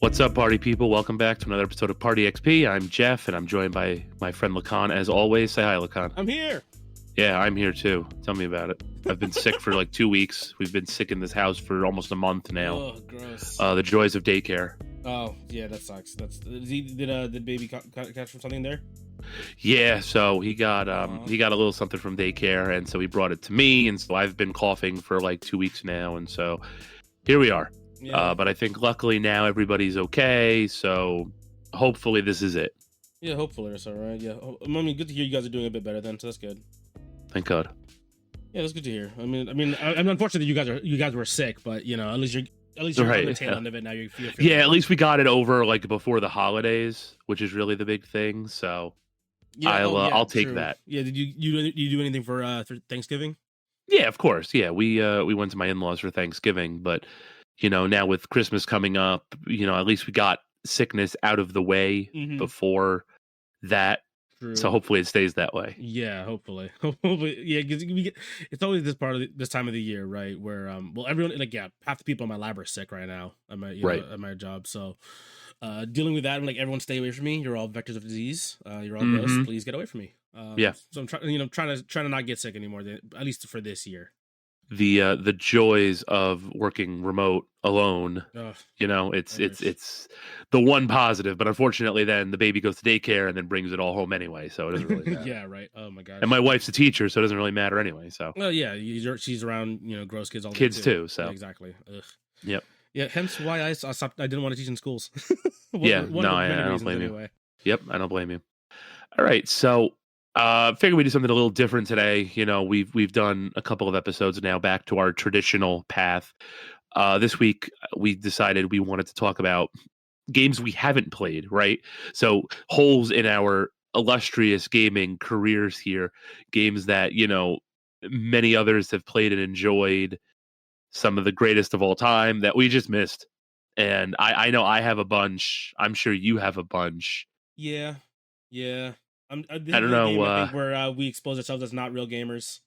What's up, party people? Welcome back to another episode of Party XP. I'm Jeff, and I'm joined by my friend Lakan, as always. Say hi, Lakan. I'm here. Yeah, I'm here too. Tell me about it. I've been sick for like 2 weeks. We've been sick in this house for almost a month now. Oh, gross. The joys of daycare. Oh, yeah, that sucks. Did baby catch from something there? Yeah, so he got a little something from daycare, and so he brought it to me, and so I've been coughing for like 2 weeks now, and so here we are. Yeah. But I think luckily now everybody's okay, so hopefully this is it. Yeah, hopefully it's all right. Yeah, I mean, good to hear you guys are doing a bit better then, so that's good. Thank God. Yeah, that's good to hear. I'm unfortunate you guys were sick, but you know, at least you're Right, on the tail yeah. end of it now. You're feeling Yeah, at least we got it over like before the holidays, which is really the big thing. So I'll take true. that. Yeah, did you do anything for Thanksgiving? Yeah, of course. Yeah, we went to my in-laws for Thanksgiving, but you know, now with Christmas coming up, you know, at least we got sickness out of the way before that. True. So hopefully it stays that way. Yeah, hopefully. Yeah, because it's always this time of the year, right? Where everyone, like, yeah, half the people in my lab are sick right now at my at my job. So dealing with that, and like, everyone stay away from me. You're all vectors of disease. You're all gross. Please get away from me. Yeah. So I'm trying to not get sick anymore. At least for this year. The joys of working remote alone. Ugh, You know, it's the one positive, but unfortunately then the baby goes to daycare and then brings it all home anyway, so it doesn't really matter. yeah, right. Oh my god. And my wife's a teacher, so it doesn't really matter anyway. So Well, yeah, she's around, gross kids all the kids day too. So Yeah, exactly. Ugh. Yep. Yeah, hence why I stopped. I didn't want to teach in schools. Yeah, One no, of the I many don't reasons blame you. anyway. Yep, I don't blame you. All right, so figure we do something a little different today. You know, we've done a couple of episodes now back to our traditional path. This week we decided we wanted to talk about games we haven't played, right? So holes in our illustrious gaming careers here, games that, you know, many others have played and enjoyed, some of the greatest of all time that we just missed. And I know I have a bunch. I'm sure you have a bunch. Yeah, yeah. This I is don't the know. game I think where we expose ourselves as not real gamers.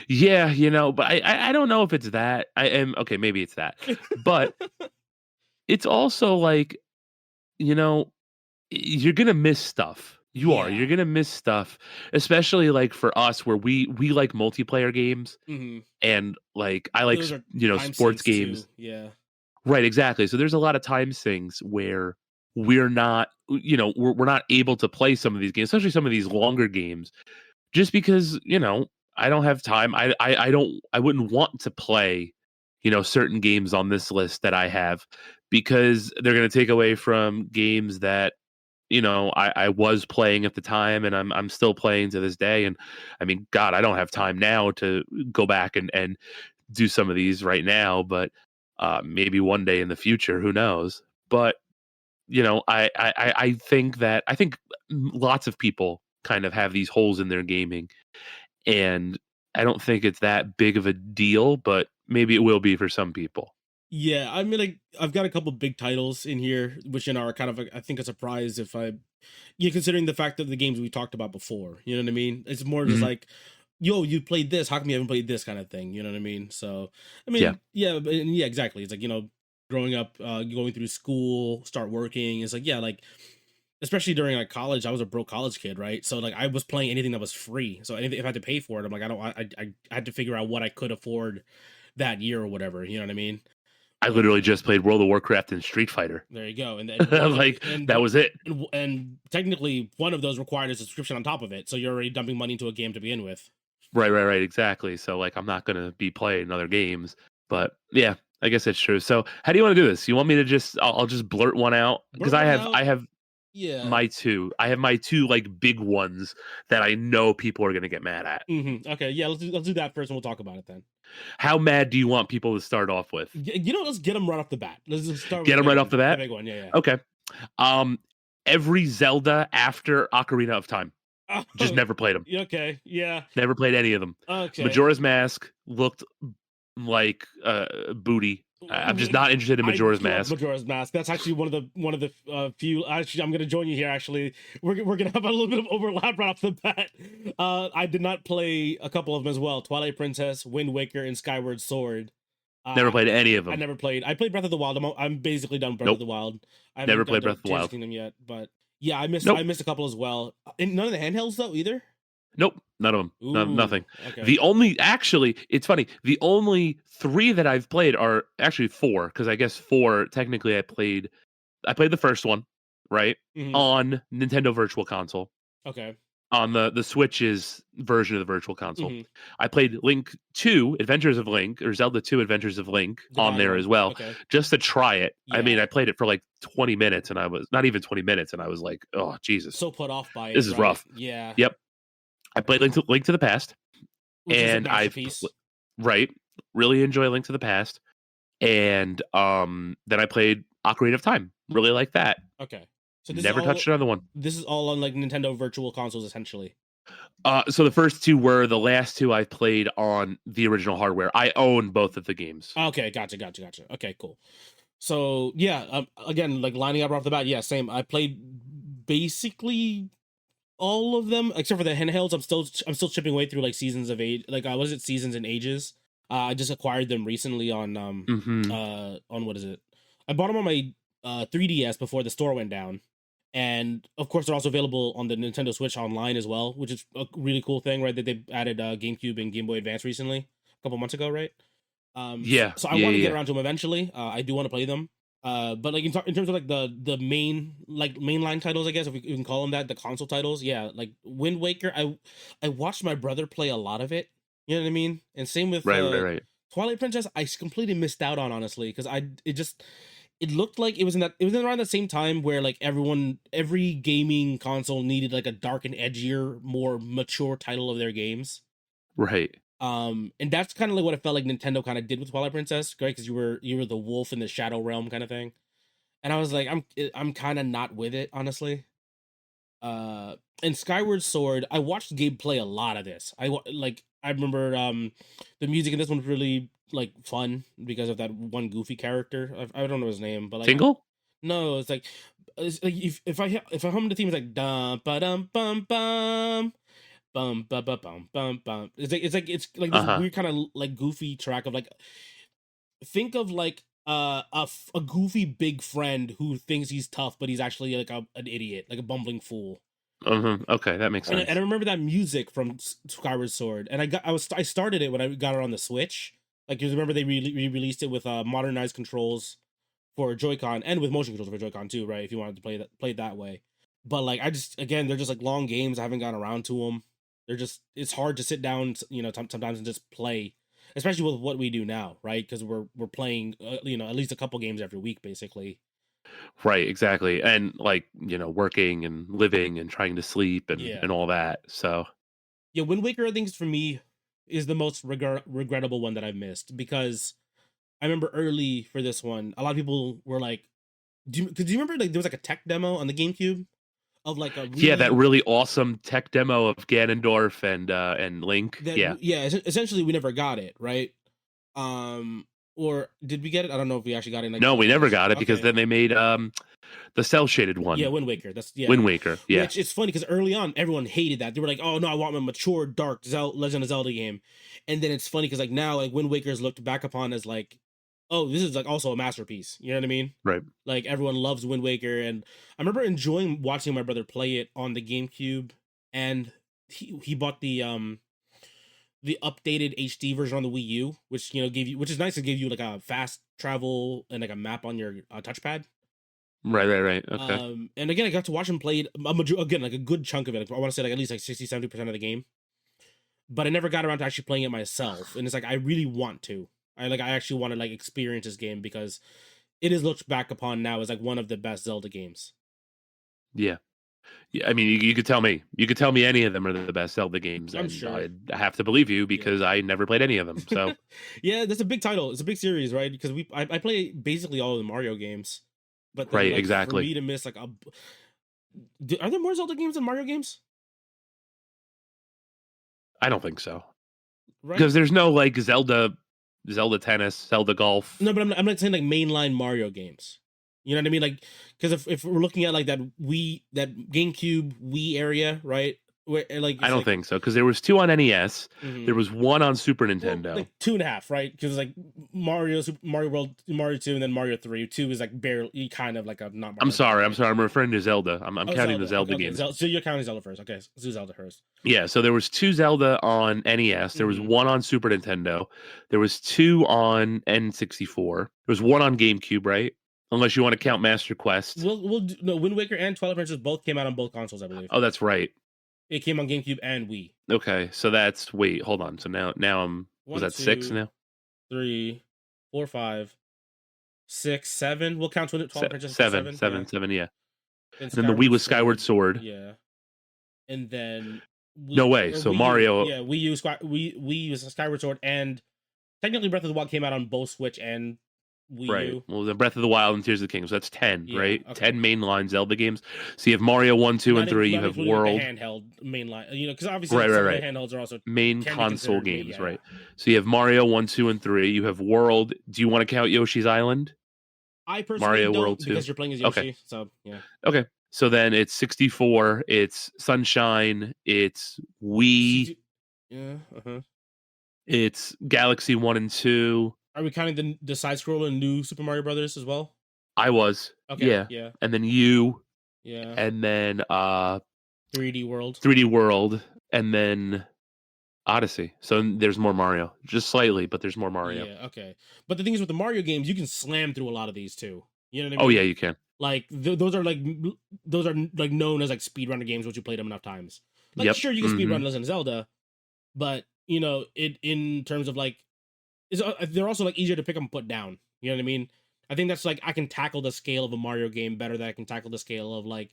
Yeah, you know, but I don't know if it's that. I am okay, maybe it's that. But it's also like, you know, you're gonna miss stuff. You're Yeah. gonna miss stuff, especially like for us where we like multiplayer games Mm-hmm. and like I like Those are you know, time sports sinks, too. games. Yeah. Right, exactly. So there's a lot of time sinks where we're not, you know, we're not able to play some of these games, especially some of these longer games, just because, you know, I don't have time. I wouldn't want to play, you know, certain games on this list that I have because they're going to take away from games that, you know, I was playing at the time and I'm still playing to this day. And I mean, God, I don't have time now to go back and do some of these right now, but maybe one day in the future, who knows? But you know, I think lots of people kind of have these holes in their gaming, and I don't think it's that big of a deal, but maybe it will be for some people. Yeah, I mean, like, I've got a couple big titles in here, which are kind of, I think, a surprise considering the fact that the games we talked about before. You know what I mean? It's more just Mhm. like, yo, you played this. How come you haven't played this kind of thing? You know what I mean? So, I mean, yeah, exactly. It's like, growing up, going through school, start working. It's like, yeah, like, especially during like college, I was a broke college kid, right? So like, I was playing anything that was free. So anything if I had to pay for it, I'm like, I had to figure out what I could afford that year or whatever. You know what I mean? I literally just played World of Warcraft and Street Fighter. There you go. And Like that was it. And technically, one of those required a subscription on top of it. So you're already dumping money into a game to begin with. Right, exactly. So like I'm not gonna be playing other games, but yeah, I guess that's true. So how do you want to do this? You want me to just I'll just blurt one out because I have Yeah. my two. I have my two like big ones that I know people are gonna get mad at. Okay. Yeah. Let's do that first, and we'll talk about it then. How mad do you want people to start off with? Let's get them right off the bat. Let's just start. Get them right off the bat. The big one. Yeah. Okay. Every Zelda after Ocarina of Time. Oh, Just never played them. Okay. Yeah. Never played any of them. Okay. Majora's Mask looked like booty. I'm just not interested in Majora's Mask. Majora's Mask. That's actually one of the few. Actually, I'm going to join you here. Actually, we're going to have a little bit of overlap right off the bat. I did not play a couple of them as well: Twilight Princess, Wind Waker, and Skyward Sword. Never played any of I them. never played. I played Breath of the Wild. I'm basically done with Breath of the Wild. I Never haven't done played Breath the of the Tears of Wild. Kingdom yet, but yeah, I missed Nope. a couple as well. And none of the handhelds though either. Nope, none of them. Ooh, Nothing. okay. Actually, it's funny. The only 3 that I've played are actually 4, because I guess 4 technically I played the first one, right? Mm-hmm. On Nintendo Virtual Console. Okay. On the Switch's version of the Virtual Console. Mm-hmm. I played Link 2, Adventures of Link, or Zelda 2, Adventures of Link on there as well, okay, just to try it. yeah. I mean, I played it for like 20 minutes, and I was not even 20 minutes, and I was like, oh, Jesus. So put off by it. This is rough. Yeah. Yep. I played Link to the Past, which and is a masterpiece. right, really enjoy Link to the Past, and then I played Ocarina of Time. Really like that. Okay. So this never touched another one. This is all on like Nintendo Virtual Consoles, essentially. So the first 2 were. The last 2 I played on the original hardware. I own both of the games. Okay, gotcha. Okay, cool. So yeah, again, like lining up off the bat, yeah, same. I played basically all of them except for the handhelds. I'm still chipping away through like Seasons of Age. Like was it Seasons and Ages? I just acquired them recently on on what is it? I bought them on my 3DS before the store went down. And of course, they're also available on the Nintendo Switch online as well, which is a really cool thing, right? That they added GameCube and Game Boy Advance recently, a couple months ago, right? Yeah. So I want to get around to them eventually. I do want to play them. But like in terms of like the mainline titles, I guess if we can call them that, the console titles, yeah. Like Wind Waker, I watched my brother play a lot of it. You know what I mean? And same with right. Twilight Princess. I completely missed out on, honestly, because it looked like it was around the same time where like every gaming console needed like a dark and edgier, more mature title of their games. Right. And that's kind of like what it felt like Nintendo kind of did with Twilight Princess, right? Because you were the wolf in the Shadow Realm kind of thing. And I was like, I'm kind of not with it, honestly. And Skyward Sword, I watched Gabe play a lot of this. I remember the music in this one was really like fun because of that one goofy character. I don't know his name, but like Tingle? No, it's like if I hum the theme, it's like dum ba dum bum bum bum ba ba bum bum bum. It's like this weird kind of like goofy track of like, think of like a goofy big friend who thinks he's tough, but he's actually like an idiot, like a bumbling fool. Okay, that makes sense. And I remember that music from Skyward Sword, and I started it when I got it on the Switch. Like, you remember they re-released it with modernized controls for Joy-Con and with motion controls for Joy-Con too, right? If you wanted to play it that way. But like, they're just like long games. I haven't gotten around to them. It's hard to sit down, sometimes and just play, especially with what we do now, right? Because we're playing, at least a couple games every week, basically. Right, exactly. And like, working and living and trying to sleep and all that. So yeah, Wind Waker, I think, for me, is the most regrettable one that I've missed, because I remember early for this one, a lot of people were like, do you remember like there was like a tech demo on the GameCube of like a that really awesome tech demo of Ganondorf and Link. Essentially we never got it, right? Or did we get it? I don't know if we actually got it. No, we never got it because then they made the cell shaded one. Yeah, Wind Waker. Wind Waker. Yeah, which it's funny because early on everyone hated that. They were like, "Oh no, I want a mature, dark Legend of Zelda game." And then it's funny because like now, like Wind Waker is looked back upon as like, "Oh, this is like also a masterpiece." You know what I mean? Right. Like everyone loves Wind Waker, and I remember enjoying watching my brother play it on the GameCube, and he bought the updated HD version on the Wii U, which which is nice to give you like a fast travel and like a map on your touchpad. Right. Okay. And again, I got to watch him play again like a good chunk of it. I want to say like at least like 60-70% of the game, but I never got around to actually playing it myself. And it's like I really want to. I actually want to like experience this game because it is looked back upon now as like one of the best Zelda games. Yeah. Yeah, I mean, you could tell me. You could tell me any of them are the best Zelda games. I'm sure. I'd have to believe you because I never played any of them. So yeah, that's a big title. It's a big series, right? Because I play basically all of the Mario games. But then, right, exactly. For me to miss like are there more Zelda games than Mario games? I don't think so. Right? Because there's no like Zelda Tennis, Zelda Golf. No, but I'm not saying like mainline Mario games. You know what I mean? Like, because if we're looking at like that GameCube Wii area, right? Wait, like I it's don't like think so because there was 2 on NES. There mhm. was 1 on Super Well, Nintendo. like two and a half, right? Because like Mario World, Mario 2, and then Mario 3. 2 is like barely kind of like a not I'm Mario game, sorry. I'm right? sorry. I'm referring to Zelda. I'm Oh, counting the Zelda. Okay, Zelda okay. games. So you're counting Zelda first. Okay, so Zelda first. Yeah, so there was 2 Zelda on NES. There was Mm-hmm. 1 on Super Nintendo. There was 2 on N64. There was 1 on GameCube, right? Unless you want to count Master Quest. No, Wind Waker and Twilight Princess both came out on both consoles, I believe. Oh, that's right. It came on GameCube and Wii. Okay, so that's wait, hold on. So now I'm was One, that 6 two, now? 3, 4, 5, 6, 7. We'll count Twilight Princess for Seven, 7. seven, Yeah. seven. Yeah, Then and then the Wii Skyward was Skyward Sword. Sword. Yeah. And then No way. So Wii U. Mario, Yeah, Wii U Skyward Sword, and technically Breath of the Wild came out on both Switch and Wii right? U. Well, the Breath of the Wild and Tears of the Kingdom. So that's 10, Yeah. right? Okay. 10 mainline Zelda games. So you have Mario 1, 2, and 3. You Not have including World. like the handheld mainline. Because obviously Right, some right, of the right. handhelds are also Main can be console considered games, yeah. right? So you have Mario 1, 2, and 3. You have World. Do you want to count Yoshi's Island? I personally Mario don't World 2. because you're playing as Okay. Yoshi. So yeah. Okay. So then it's 64. It's Sunshine. It's Wii. Yeah. Uh-huh. It's Galaxy 1 and 2. Are we counting the side scrolling new Super Mario Brothers as well? I was. Okay. Yeah. Yeah. And then you. Yeah. And then 3D World. 3D World. And then Odyssey. So there's more Mario. Just slightly, but there's more Mario. Yeah, okay. But the thing is with the Mario games, you can slam through a lot of these too. You know what I mean? Oh yeah, you can. Like those are like known as like speedrunner games once you played them enough times. Like Yep. sure you can speedrun Legend of Zelda, but you know, it in terms of like they're also like easier to pick up and put down. You know what I mean? I think that's like I can tackle the scale of a Mario game better than I can tackle the scale of like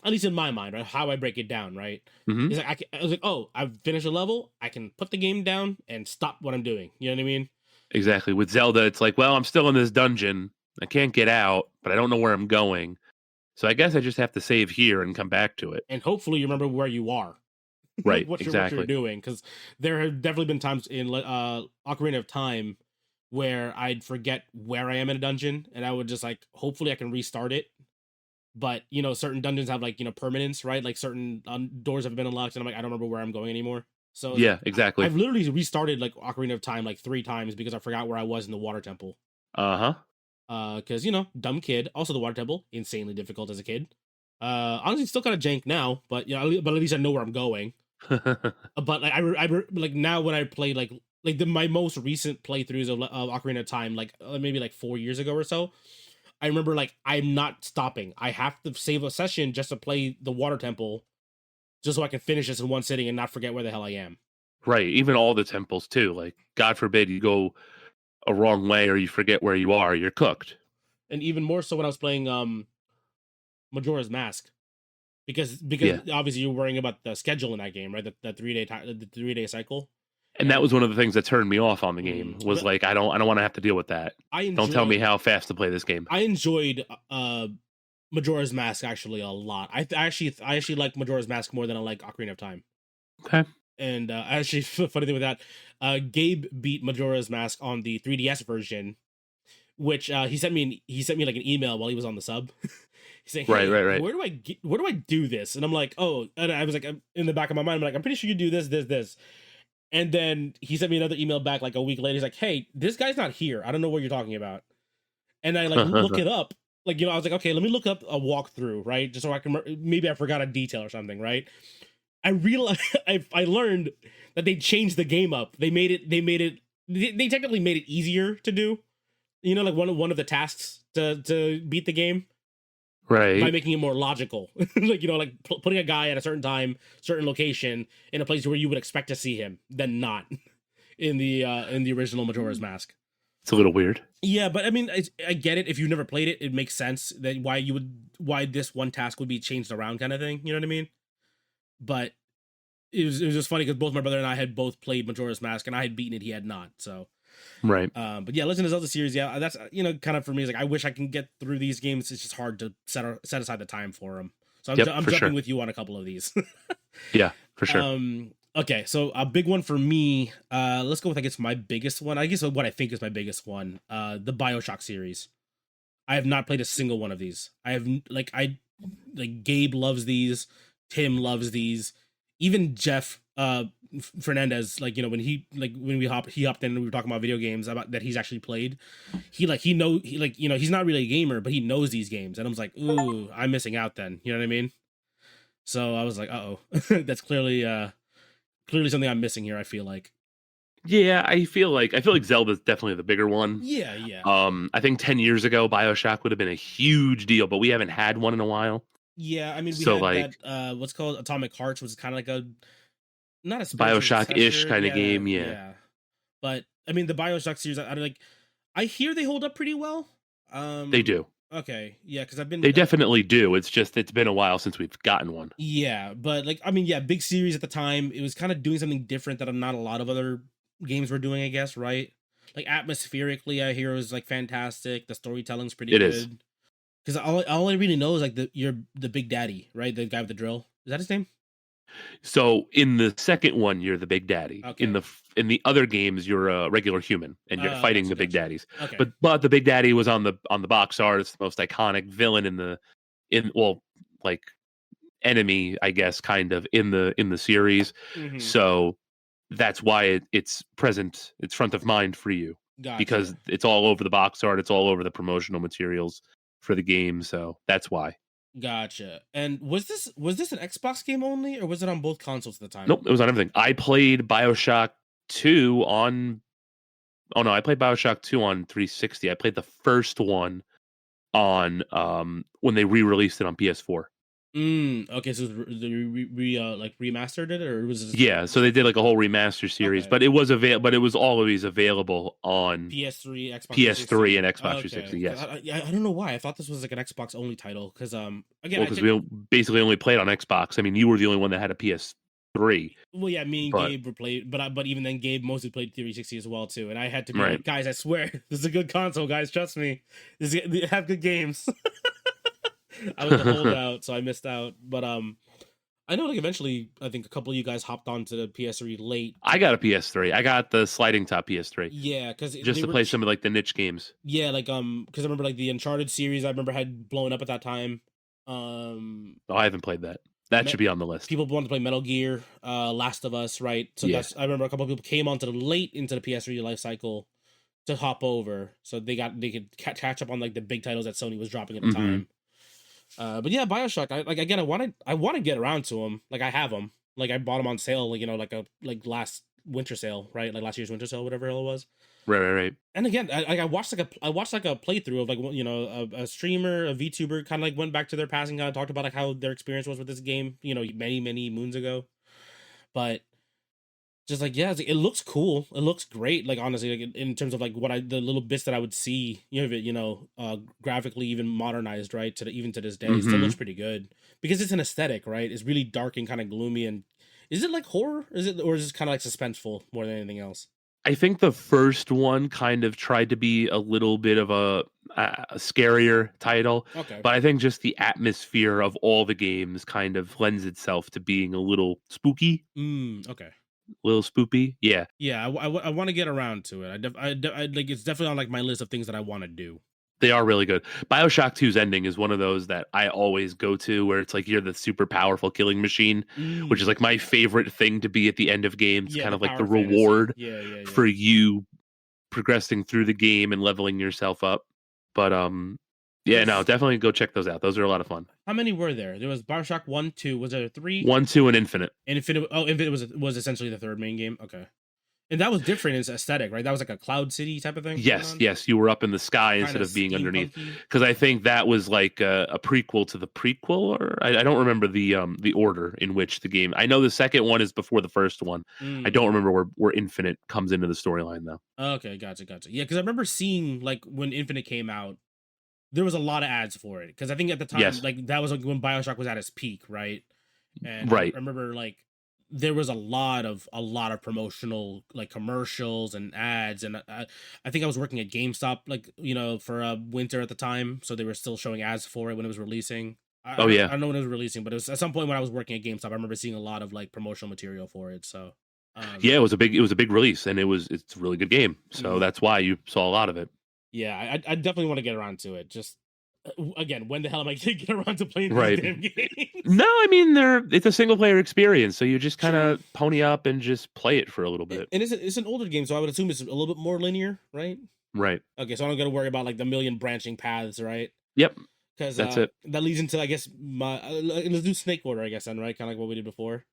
at least in my mind, right? How I break it down, right? It's like I was like, oh, I've finished a level. I can put the game down and stop what I'm doing. You know what I mean? Exactly. With Zelda, it's like, well, I'm still in this dungeon. I can't get out, but I don't know where I'm going. So I guess I just have to save here and come back to it. And hopefully you remember where you are. Right. what exactly. you're doing. Because there have definitely been times in Ocarina of Time where I'd forget where I am in a dungeon, and I would just like, hopefully I can restart it. But you know, certain dungeons have like permanence, right? Like certain doors have been unlocked, and I'm like, I don't remember where I'm going anymore. So yeah, exactly. I've literally restarted like Ocarina of Time like 3 times because I forgot where I was in the water temple. Because dumb kid. Also, the water temple insanely difficult as a kid. Honestly, still kind of jank now, but but at least I know where I'm going. But like like now when I play like my most recent playthroughs of Ocarina of Time, like maybe like 4 years ago or so. I remember like I'm not stopping. I have to save a session just to play the water temple, just so I can finish this in one sitting and not forget where the hell I am. Right. Even all the temples too. Like God forbid you go a wrong way or you forget where you are, you're cooked. And even more so when I was playing Majora's Mask, because obviously you're worrying about the schedule in that game, right? The 3-day cycle. And that was one of the things that turned me off on the game. Was like I don't want to have to deal with that. Don't tell me how fast to play this game. I enjoyed Majora's Mask actually a lot. I actually like Majora's Mask more than I like Ocarina of Time. Okay. And actually, funny thing with that, Gabe beat Majora's Mask on the 3DS version, which he sent me like an email while he was on the sub. He's saying, hey, right. Where do I do this? And I'm like, oh, and I was like, in the back of my mind, I'm like, I'm pretty sure you do this. And then he sent me another email back like a week later. He's like, hey, this guy's not here. I don't know what you're talking about. And I like look it up. Like, I was like, okay, let me look up a walkthrough, right? Just so I can, maybe I forgot a detail or something, right? I realized, I learned that they changed the game up. They technically made it easier to do. Like one of the tasks to beat the game. Right. By making it more logical. Like, putting a guy at a certain time, certain location, in a place where you would expect to see him, then not in the original Majora's Mask. It's a little weird. Yeah, but I mean, I get it. If you've never played it, it makes sense that why this one task would be changed around, kind of thing. You know what I mean? But it was just funny because both my brother and I had both played Majora's Mask, and I had beaten it, he had not. So. Right. But yeah, Legend of Zelda series, yeah, that's kind of for me. It's like I wish I can get through these games. It's just hard to set aside the time for them. So I'm jumping with you on a couple of these. Yeah, for sure. Okay, so a big one for me. Let's go with I guess my biggest one. I guess what I think is my biggest one. The Bioshock series. I have not played a single one of these. Gabe loves these. Tim loves these. even Jeff Fernandez, like, you know, when he hopped in and we were talking about video games about that he's actually played, he like, you know, he's not really a gamer, but he knows these games, and I was like, ooh, I'm missing out then, you know what I mean? So I was like, oh, that's clearly something I'm missing here. I feel like. Yeah, I feel like Zelda's definitely the bigger one. Yeah, yeah. I think 10 years ago Bioshock would have been a huge deal, but we haven't had one in a while. Yeah, I mean, we So had like that what's called Atomic Hearts, which is kind of like a not a spiritual Bioshock-ish successor. kind of Yeah, game, yeah. yeah. But I mean, the Bioshock series, I like. I hear they hold up pretty well. They do. Okay, yeah, because I've been. They definitely do. It's just it's been a while since we've gotten one. Yeah, but like, I mean, yeah, big series at the time. It was kind of doing something different that not a lot of other games were doing, I guess, right? Like atmospherically, I hear it was like fantastic. The storytelling's pretty It good. is. Because all I really know is like you're the Big Daddy, right? The guy with the drill. Is that his name? So in the second one, you're the big daddy. Okay. In the other games, you're a regular human and you're fighting the big daddies. Okay. But the big daddy was on the box art. It's the most iconic villain like enemy, I guess, kind of in the series. Mm-hmm. So that's why it's present. It's front of mind for you. Gotcha. Because it's all over the box art. It's all over the promotional materials for the game. So that's why. Gotcha. And was this an Xbox game only, or was it on both consoles at the time? Nope, it was on everything. I played Bioshock 2 on. Oh no, I played Bioshock 2 on 360. I played the first one on when they re-released it on PS4. Okay, so like remastered it, or was it? Yeah, so they did like a whole remaster series, but it was but it was always available on PS3, Xbox, PS3, and Xbox 360. Yes, I don't know why I thought this was like an Xbox only title because again, because we basically only played on Xbox. I mean, you were the only one that had a PS3. Well, yeah, me and Gabe were played, but even then, Gabe mostly played 360 as well too, and I had to be like, guys, I swear, this is a good console, guys, trust me, they have good games. I was the holdout, so I missed out. But I know like eventually, I think a couple of you guys hopped onto the PS3 late. I got a PS3. I got the sliding top PS3. Yeah, because just to play some of like the niche games. Yeah, like because I remember like the Uncharted series. I remember had blown up at that time. Oh, I haven't played that. That should be on the list. People wanted to play Metal Gear, Last of Us, right? So I remember a couple of people came onto the late into the PS3 life cycle to hop over, so they could catch up on like the big titles that Sony was dropping at the time. But yeah, Bioshock. I want to get around to them. Like I have them. Like I bought them on sale. Like like last winter sale, right? Like last year's winter sale, whatever it was. Right. And again, I watched like a playthrough of like a streamer, a VTuber, kind of like went back to their passing, kind of talked about like how their experience was with this game, many moons ago. But just like it looks cool, it looks great. Like honestly, like in terms of like the little bits that I would see, graphically even modernized, right? Even to this day, it still looks pretty good because it's an aesthetic, right? It's really dark and kind of gloomy. And is it like horror? Or is it kind of like suspenseful more than anything else? I think the first one kind of tried to be a little bit of a scarier title. Okay. But I think just the atmosphere of all the games kind of lends itself to being a little spooky. Okay. A little spoopy. Yeah. Yeah, I want to get around to it. I like it's definitely on like my list of things that I want to do. They are really good. Bioshock 2's ending is one of those that I always go to where it's like you're the super powerful killing machine, which is like my favorite thing to be at the end of games. Kind of like the reward for you progressing through the game and leveling yourself up. But definitely go check those out. Those are a lot of fun. How many were there? There was Bioshock 1, 2. Was there 3? 1, 2, and Infinite. Infinite was essentially the third main game. Okay. And that was different in its aesthetic, right? That was like a Cloud City type of thing? Yes. You were up in the sky instead of being underneath. Because I think that was like a prequel to the prequel, or I don't remember the order in which the game. I know the second one is before the first one. I don't remember where Infinite comes into the storyline though. Okay, gotcha. Yeah, because I remember seeing like when Infinite came out, there was a lot of ads for it. Because I think at the time, like that was like when Bioshock was at its peak, right? And I remember like there was a lot of promotional like commercials and ads, and I think I was working at GameStop like for winter at the time, so they were still showing ads for it when it was releasing. I don't know when it was releasing, but it was at some point when I was working at GameStop. I remember seeing a lot of like promotional material for it. So it was a big release, and it's a really good game. So that's why you saw a lot of it. Yeah, I definitely want to get around to it. Just Again, when the hell am I gonna get around to playing these Right. damn games? No, I mean it's a single player experience, so you just kind True. of pony up and just play it for a little bit. And it's an older game, so I would assume it's a little bit more linear, right? Right. Okay, so I don't got to worry about like the million branching paths, right? Yep. Because That's it. that leads into, I guess, my let's do snake order, I guess, then, right? Kind of like what we did before.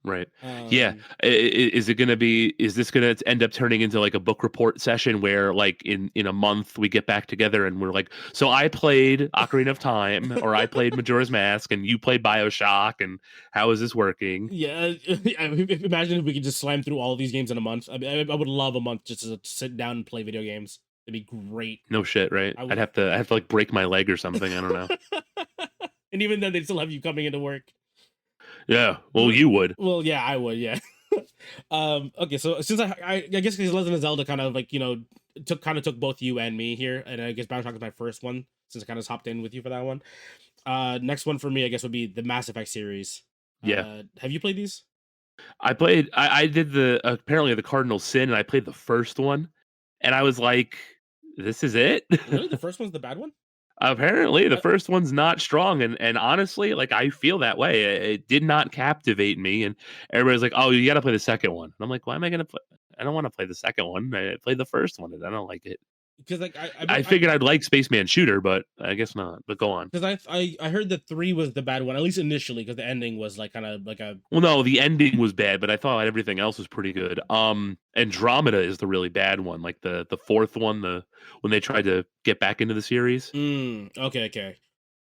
Right. Yeah. Um, Is it going to be? Is this going to end up turning into like a book report session where, like, in a month we get back together and we're like, so I played Ocarina of Time, or I played Majora's Mask, and you played Bioshock, and how is this working? yeah, imagine if we could just slam through all of these games in a month. I would love a month just to sit down and play video games. It'd be great. No shit, right? I would. I'd have to like break my leg or something. I don't know. And even then, they'd still have you coming into work. Yeah. Well, you would. Well, yeah, I would. Yeah. Okay, so since I guess because Legend of Zelda kind of like took both you and me here, and I guess Bioshock is my first one since I kind of hopped in with you for that one. Next one for me, I guess, would be the Mass Effect series. Yeah. Have you played these? I did the apparently the Cardinal Sin, and I played the first one, and I was like, this is it. Really, the first one's the bad one? Apparently, the Uh, first one's not strong, and honestly, like, I feel that way. It did not captivate me, and everybody's like, "Oh, you got to play the second one." And I'm like, "Why am I gonna play? I don't want to play the second one. I played the first one, and I don't like it." because like I figured I'd like Spaceman Shooter, but I guess not. But go on. because I heard that 3 was the bad one, at least initially, because the ending was like kind of like a Well, no, the ending was bad, but I thought everything else was pretty good. Andromeda is the really bad one, like the fourth one, the when they tried to get back into the series. okay,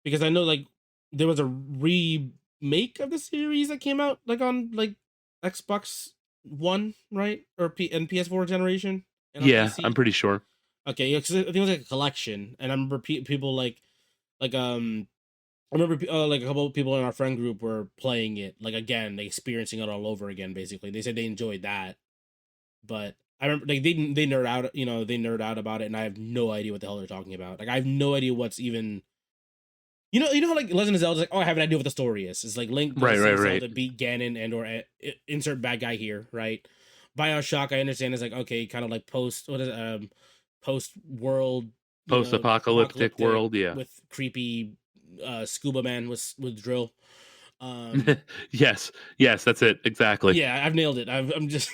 because I know like there was a remake of the series that came out like on like Xbox One, right, or and PS4 generation, and on Yeah, I'm PC. pretty sure. Okay, yeah, because I think it was like a collection, and I remember people like I remember like a couple of people in our friend group were playing it like again, like experiencing it all over again. Basically, they said they enjoyed that, but I remember like they nerd out, they nerd out about it, and I have no idea what the hell they're talking about. Like I have no idea what's even. How like Legend of Zelda is like, oh, I have an idea what the story is. It's like Link Right, goes right, to right. Zelda, beat Ganon, and or insert bad guy here, right? Bioshock, I understand is like okay, kind of like post world, Post-apocalyptic apocalyptic world, yeah. with creepy scuba man with drill. Um, Yes, yes, that's it exactly. yeah, I've nailed it. I'm just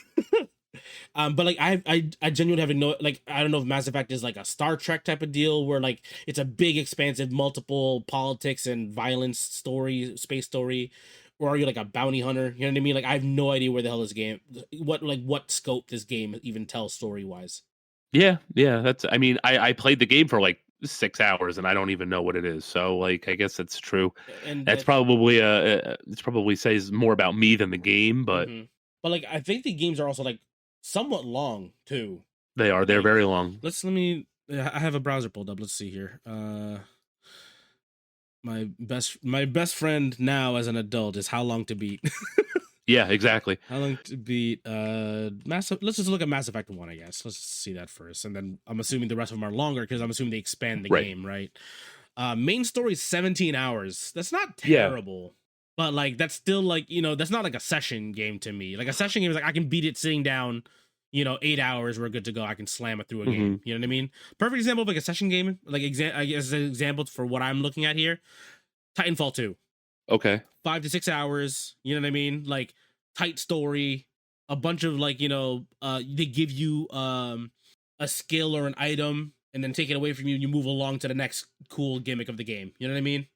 but like I genuinely have no, like I don't know if Mass Effect is like a Star Trek type of deal where like it's a big expansive multiple politics and violence story, space story, or are you like a bounty hunter? You know what I mean? Like I have no idea where the hell this game, what scope this game even tells story wise. Yeah, yeah, that's I mean, I played the game for like 6 hours and I don't even know what it is. So like I guess that's true. And That's that probably it's probably says more about me than the game, but but like I think the games are also like somewhat long too. they're Like very long. let me I have a browser pulled up. Let's see here. My best friend now as an adult is How Long to Beat. Yeah, exactly. How Long to Beat let's just look at Mass Effect 1, I guess. Let's see that first. And then I'm assuming the rest of them are longer because I'm assuming they expand the Right. game, right? Main story is 17 hours. That's not Yeah. terrible. But like that's still like, that's not like a session game to me. Like a session game is like I can beat it sitting down, 8 hours, we're good to go. I can slam it through a game. You know what I mean? Perfect example of like a session game, like I guess an example for what I'm looking at here. Titanfall 2. Okay. 5 to 6 hours, you know what I mean? Like tight story, a bunch of like, they give you a skill or an item and then take it away from you and you move along to the next cool gimmick of the game. You know what I mean?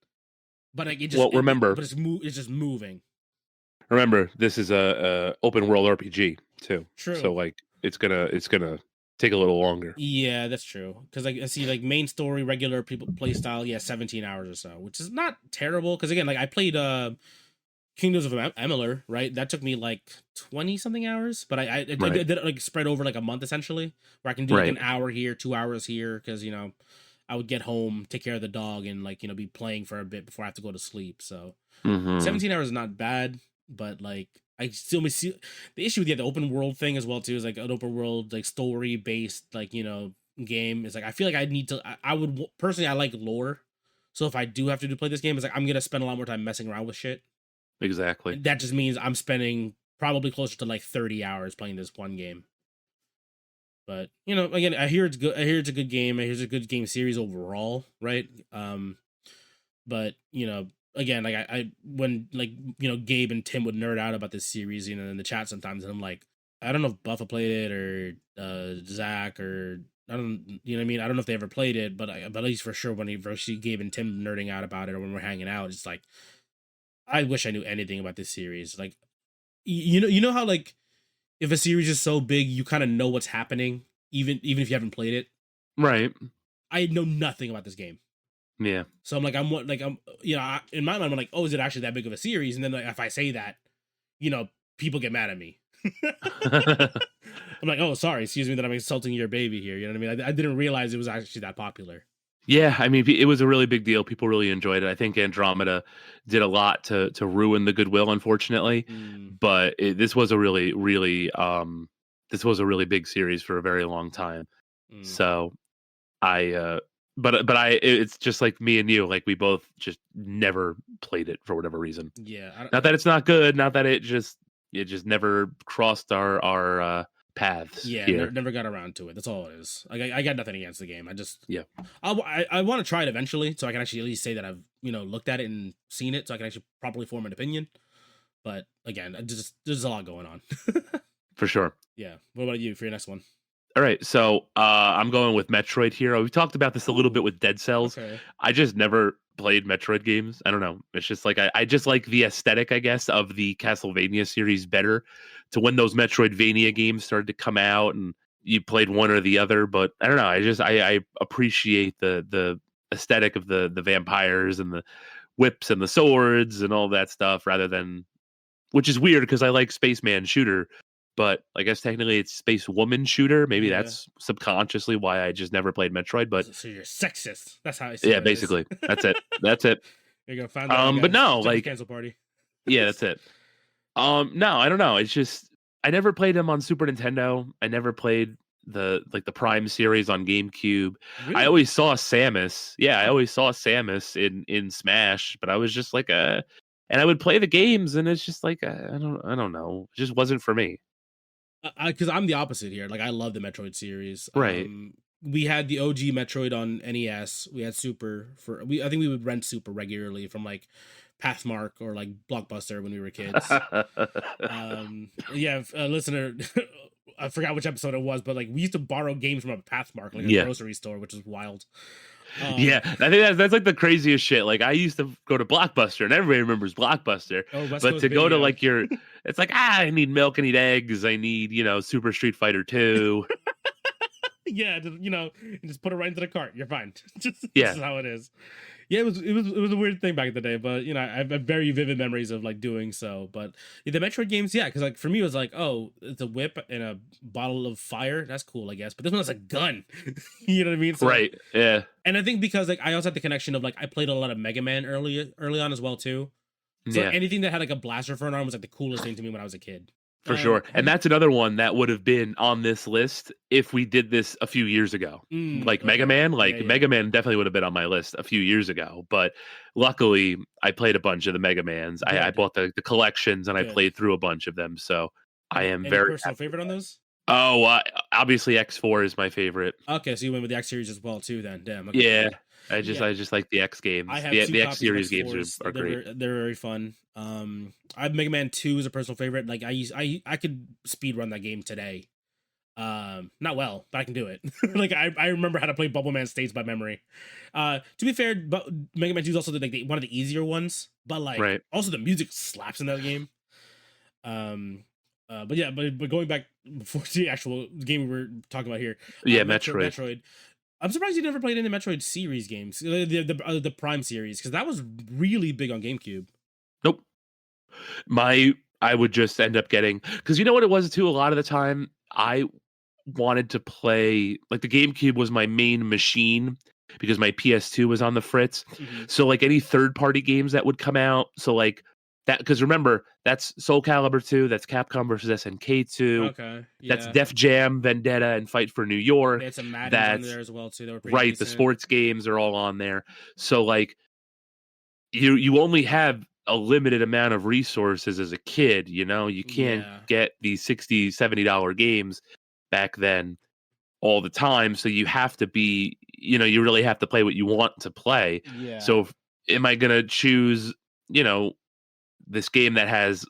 But like it just Well, remember, but it's just moving. remember this is a open world RPG too. True. So like it's gonna take a little longer. Yeah, that's true. Because like I see like main story, regular people play style, 17 hours or so, which is not terrible. Because again, like I played Kingdoms of Amalur, right? That took me like 20 something hours, but I did it like spread over like a month essentially, where I can do like an hour here, 2 hours here, because I would get home, take care of the dog, and like be playing for a bit before I have to go to sleep. So 17 hours is not bad, but like I still see the issue with the open world thing as well too is like an open world like story based like game is like I feel like I need to I would personally I like lore, so if I do have to play this game, it's like I'm gonna spend a lot more time messing around with shit. Exactly. And that just means I'm spending probably closer to like 30 hours playing this one game. But again, I hear it's good. I hear it's a good game. I hear it's a good game series overall, right? But again, like I when like Gabe and Tim would nerd out about this series, in the chat sometimes, and I'm like, I don't know if Buffa played it or Zach or I don't, you know what I mean? I don't know if they ever played it, but at least for sure when he first see Gabe and Tim nerding out about it or when we're hanging out, it's like I wish I knew anything about this series. Like, you know how like if a series is so big, you kind of know what's happening, even if you haven't played it. Right. I know nothing about this game. Yeah. So I'm like, in my mind, I'm like, oh, is it actually that big of a series? And then like, if I say that, people get mad at me. I'm like, oh, sorry, excuse me that I'm insulting your baby here. You know what I mean? I didn't realize it was actually that popular. Yeah, I mean, it was a really big deal. People really enjoyed it. I think Andromeda did a lot to ruin the goodwill, unfortunately. But this was a really, really, this was a really big series for a very long time. So it's just like me and you. Like we both just never played it for whatever reason. Yeah. Not that it's not good. Not that it just never crossed our paths. Yeah, never got around to it. That's all it is. Like I got nothing against the game. I just yeah. I want to try it eventually, so I can actually at least say that I've looked at it and seen it, so I can actually properly form an opinion. But again, there's a lot going on. For sure. Yeah. What about you for your next one? All right, so I'm going with Metroid here. We talked about this a little bit with Dead Cells. Okay. I just never played Metroid games. I don't know. It's just like I just like the aesthetic, I guess, of the Castlevania series better. To when those Metroidvania games started to come out, and you played one or the other, but I don't know. I appreciate the aesthetic of the vampires and the whips and the swords and all that stuff, rather than, which is weird because I like Spaceman Shooter. But I guess technically it's Space Woman Shooter. Maybe that's subconsciously why I just never played Metroid. But so you're sexist. That's how I see it. Yeah, basically. That's it. That's it. You're gonna find out. But no, like cancel party. Yeah, that's it. No, I don't know. It's just I never played them on Super Nintendo. I never played the Prime series on GameCube. Really? I always saw Samus. Yeah, I always saw Samus in Smash, but I was just like and I would play the games, and it's just like I don't know. It just wasn't for me. Because I'm the opposite here. Like I love the Metroid series. Right. We had the OG Metroid on NES. We had Super I think we would rent Super regularly from like Pathmark or like Blockbuster when we were kids. Listener, I forgot which episode it was, but like we used to borrow games from a Pathmark, like a grocery store, which is wild. I think that's like the craziest shit. Like I used to go to Blockbuster, and everybody remembers Blockbuster. But to go to like it's like I need milk, I need eggs, I need Super Street Fighter 2. Yeah, just put it right into the cart. You're fine. This is how it is. Yeah, it was a weird thing back in the day, but I have very vivid memories of like doing so. But the Metroid games, yeah, because like for me it was like, oh, it's a whip and a bottle of fire. That's cool, I guess. But this one was a gun. You know what I mean? So, right. Yeah. And I think because like I also had the connection of like I played a lot of Mega Man early on as well too. So anything that had like a blaster for an arm was like the coolest thing to me when I was a kid. For sure. And that's another one that would have been on this list if we did this a few years ago. Like Mega Man, Mega Man definitely would have been on my list a few years ago. But luckily, I played a bunch of the Mega Mans. I bought the collections, and I played through a bunch of them. So I am Any very personal favorite on those? Oh, obviously X4 is my favorite. Okay, so you went with the X series as well too. Then, damn. Okay. Yeah, I just like the X games. I have the X series games are great. They're very fun. I have Mega Man 2 as a personal favorite. Like I could speed run that game today. Not well, but I can do it. Like I remember how to play Bubble Man states by memory. To be fair, but Mega Man 2 is also one of the easier ones. But like also the music slaps in that game. But going back before the actual game we were talking about here. Metroid. I'm surprised you never played any Metroid series games, the Prime series, because that was really big on GameCube. Nope. I would just end up getting, because you know what it was too. A lot of the time, I wanted to play, like the GameCube was my main machine because my PS2 was on the fritz. Mm-hmm. So like any third-party games that would come out, so like that, because remember that's Soul Calibur 2, that's Capcom versus SNK 2. Okay, yeah. That's Def Jam, Vendetta, and Fight for New York. They had some Madden on there as well too. They were pretty right. decent. The sports games are all on there. So like you only have a limited amount of resources as a kid. You can't get these $60-$70 games back then all the time. So you have to be, you really have to play what you want to play. Yeah. So am I gonna choose, you know, this game that has,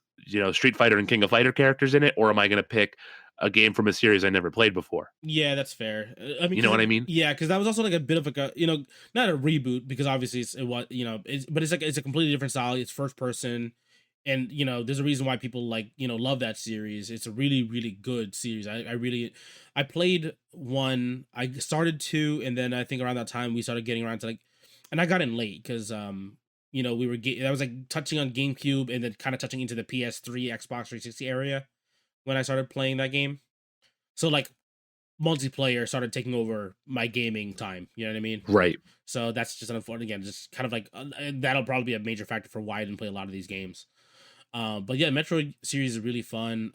Street Fighter and King of Fighter characters in it, or am I gonna pick a game from a series I never played before? Yeah, that's fair. I mean, You know what I mean? yeah, because that was also like a bit of like a not a reboot because obviously it was but it's a completely different style. It's first person, and there's a reason why people like love that series. It's a really really good series. I played one. I started two, and then I think around that time we started getting around to like, and I got in late because we were I was like touching on GameCube and then kind of touching into the PS3, Xbox 360 area when I started playing that game. So like multiplayer started taking over my gaming time. You know what I mean? Right. So that's just unfortunate. Again, just kind of like that'll probably be a major factor for why I didn't play a lot of these games. But yeah, Metroid series is really fun.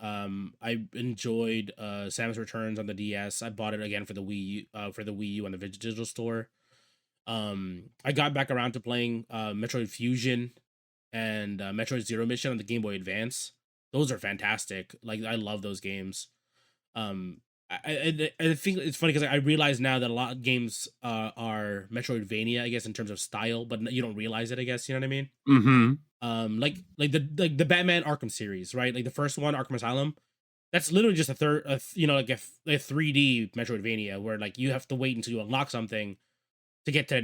I enjoyed Samus Returns on the DS. I bought it again for the Wii U on the digital store. I got back around to playing Metroid Fusion and Metroid Zero Mission on the Game Boy Advance. Those are fantastic. Like I love those games. Um, I think it's funny because I realize now that a lot of games Metroidvania, I guess, in terms of style, but you don't realize it. I guess you know what I mean. Mm-hmm. Like the Batman Arkham series, right? Like the first one, Arkham Asylum. That's literally just a 3D Metroidvania where like you have to wait until you unlock something to get to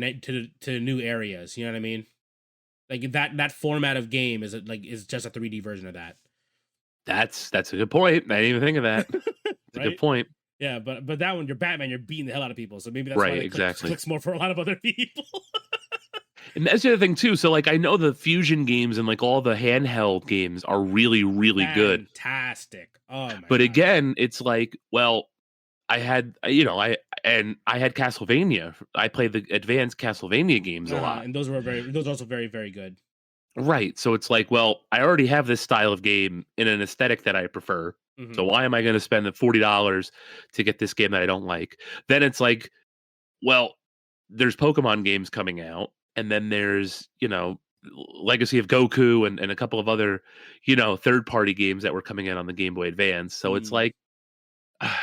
new areas. You know what I mean? Like that format of game is just a 3D version of that. That's a good point. I didn't even think of that. It's a Right? good point. Yeah, but that one, you're Batman, you're beating the hell out of people. So maybe that's why Right, it exactly. clicks more for a lot of other people. And that's the other thing too. So like I know the fusion games and like all the handheld games are really, really good. Fantastic. Oh my But God. again, it's like, well, I had I had Castlevania. I played the advanced Castlevania games a lot. And those are also very, very good. Right. So it's like, well, I already have this style of game in an aesthetic that I prefer. Mm-hmm. So why am I going to spend the $40 to get this game that I don't like? Then it's like, well, there's Pokemon games coming out, and then there's, Legacy of Goku and a couple of other, third party games that were coming out on the Game Boy Advance. So it's like,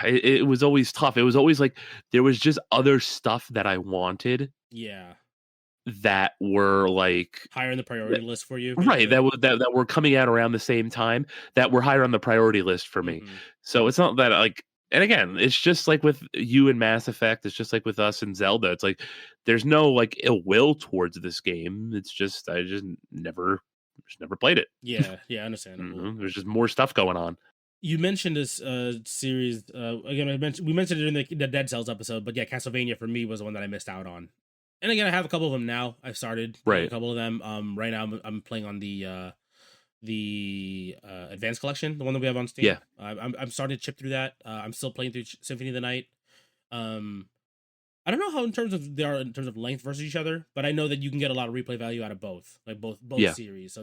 it was always tough. It was always like there was just other stuff that I wanted. Yeah. That were like higher in the priority list for you, right? That were coming out around the same time that were higher on the priority list for me. So it's not that like, and again, it's just like with you and Mass Effect. It's just like with us and Zelda. It's like there's no like ill will towards this game. It's just I just never played it. Yeah, understandable. There's just more stuff going on. You mentioned this series again. We mentioned it in the Dead Cells episode, but yeah, Castlevania for me was the one that I missed out on. And again, I have a couple of them now. I've started a couple of them. Right now, I'm playing on the Advanced Collection, the one that we have on Steam. Yeah, I'm starting to chip through that. I'm still playing through Symphony of the Night. I don't know how in terms of length versus each other, but I know that you can get a lot of replay value out of both, like both series. So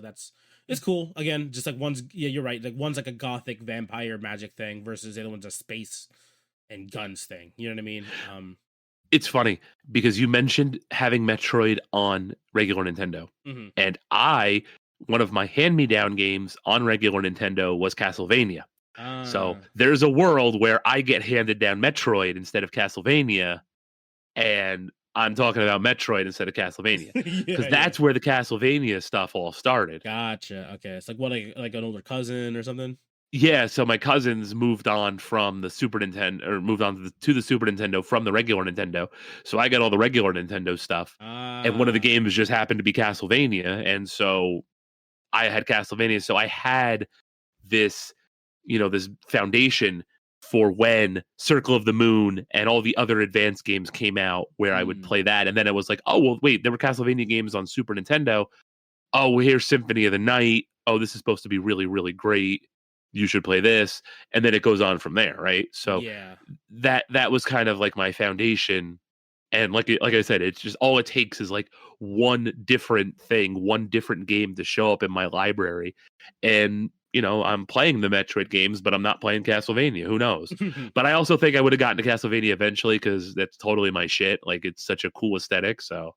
it's cool. Again, just like you're right. Like one's like a gothic vampire magic thing versus the other one's a space and guns thing. You know what I mean? It's funny because you mentioned having Metroid on regular Nintendo, and one of my hand-me-down games on regular Nintendo was Castlevania. So there's a world where I get handed down Metroid instead of Castlevania, and I'm talking about Metroid instead of Castlevania because that's where the Castlevania stuff all started. Gotcha. Okay, it's like what like an older cousin or something. Yeah, so my cousins moved on from the Super Nintendo, or moved on to the Super Nintendo from the regular Nintendo. So I got all the regular Nintendo stuff, and one of the games just happened to be Castlevania, and so I had Castlevania. So I had this, this foundation for when Circle of the Moon and all the other advanced games came out, where I would play that, and then it was like, oh well, wait, there were Castlevania games on Super Nintendo. Oh, well, here's Symphony of the Night. Oh, this is supposed to be really, really great. You should play this, and then it goes on from there, right? So that was kind of like my foundation, and like I said, it's just all it takes is like one different thing, one different game to show up in my library, and I'm playing the Metroid games, but I'm not playing Castlevania. Who knows? But I also think I would have gotten to Castlevania eventually because that's totally my shit. Like it's such a cool aesthetic. So.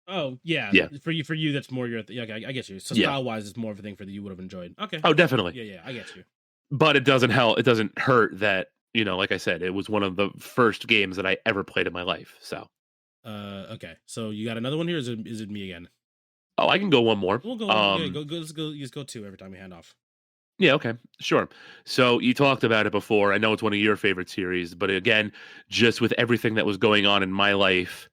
Oh yeah. For you, that's more your. I get you. So style wise, it's more of a thing for that you would have enjoyed. Okay. Oh, definitely. Yeah, I get you. But it doesn't help. It doesn't hurt that like I said, it was one of the first games that I ever played in my life. So. Okay. So you got another one here? Or is it me again? Oh, I can go one more. We'll go. Yeah, go. Let's go. Just go two every time we hand off. Yeah, okay, sure. So you talked about it before. I know it's one of your favorite series, but again, just with everything that was going on in my life,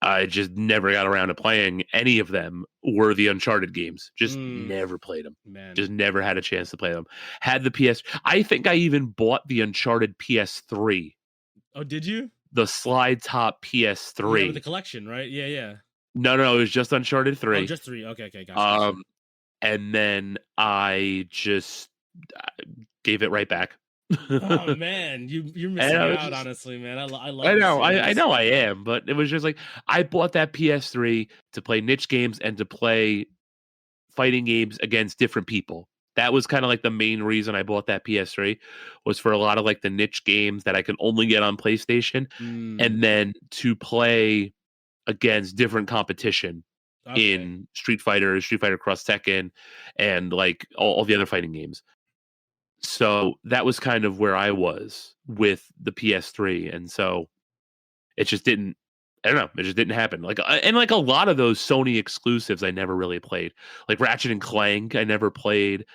I just never got around to playing any of them. Were the Uncharted games. Just never played them. Man. Just never had a chance to play them. Had the PS. I think I even bought the Uncharted PS3. Oh, did you? The slide top Yeah, with the PS3. collection, right? Yeah, yeah. No, it was just Uncharted Oh, 3. just 3. Okay, gotcha. And then I just gave it right back. Oh man, you're missing out, honestly, man. I love. I know, I series. know I am, but it was just like I bought that PS3 to play niche games and to play fighting games against different people. That was kind of like the main reason I bought that PS3 was for a lot of like the niche games that I could only get on PlayStation, and then to play against different competition in Street Fighter Cross Tekken, and like all the other fighting games. So that was kind of where I was with the PS3, and so it just didn't. I don't know. It just didn't happen. Like and like a lot of those Sony exclusives, I never really played. Like Ratchet and Clank, I never played.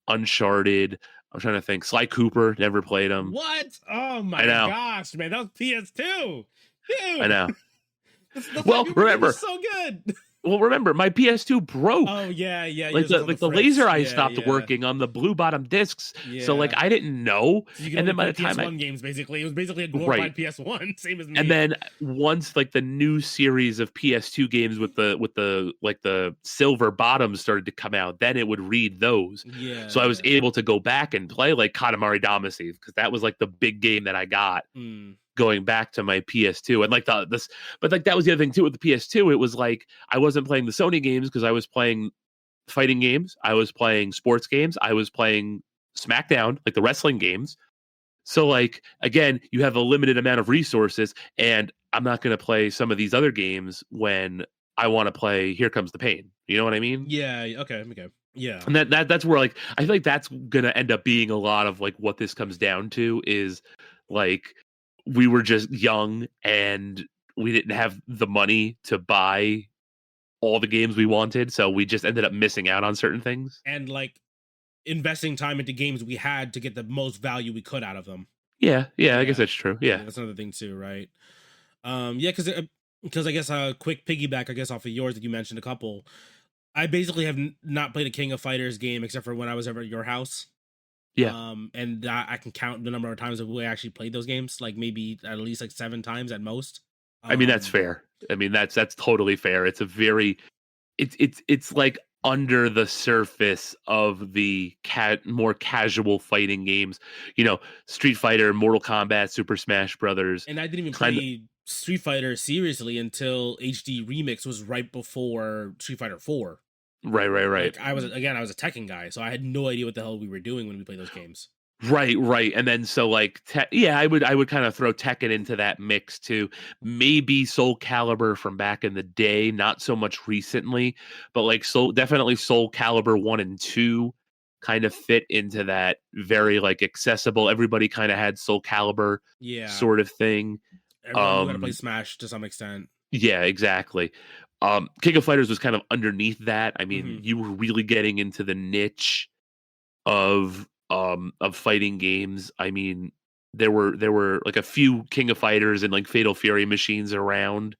Uncharted. I'm trying to think. Sly Cooper, never played them. What? Oh my gosh, man! That was PS2, dude. I know. the well, remember, so good. Well, remember, my PS2 broke. Oh yeah. Like the laser eye stopped working on the blue bottom discs. Yeah. So like I didn't know. So you and then by the time PS1 games, basically, it was basically a glorified PS1, same as me. And then once like the new series of PS2 games with the like the silver bottoms started to come out, then it would read those. Yeah. So I was able to go back and play like Katamari Damacy because that was like the big game that I got. Going back to my PS2 and like but like that was the other thing too with the PS2. It was like I wasn't playing the Sony games because I was playing fighting games, I was playing sports games, I was playing SmackDown, like the wrestling games. So like again, you have a limited amount of resources, and I'm not going to play some of these other games when I want to play Here Comes the Pain. You know what I mean? Yeah. Okay. Yeah. And that's where like I feel like that's going to end up being a lot of like what this comes down to is like. We were just young and we didn't have the money to buy all the games we wanted. So we just ended up missing out on certain things. And like investing time into games we had to get the most value we could out of them. Yeah. I guess that's true. Yeah. That's another thing too, right? Yeah, because I guess a quick piggyback, I guess, off of yours that you mentioned a couple. I basically have not played a King of Fighters game except for when I was ever at your house. Yeah. And I can count the number of times that we actually played those games, like maybe at least like 7 times at most. I mean, that's fair. I mean, that's totally fair. It's a very, it's like under the surface of the more casual fighting games, you know, Street Fighter, Mortal Kombat, Super Smash Brothers. And I didn't even play Street Fighter seriously until HD Remix was right before Street Fighter 4. Right. Like I was a Tekken guy, so I had no idea what the hell we were doing when we played those games. Right. And then so like I would kind of throw Tekken into that mix too. Maybe Soul Calibur from back in the day, not so much recently, but like definitely Soul Calibur 1 and 2 kind of fit into that very like accessible. Everybody kind of had Soul Calibur sort of thing. Everyone knew how to play Smash to some extent. Yeah, exactly. King of Fighters was kind of underneath that. I mean, you were really getting into the niche of fighting games. I mean, there were like a few King of Fighters and like Fatal Fury machines around.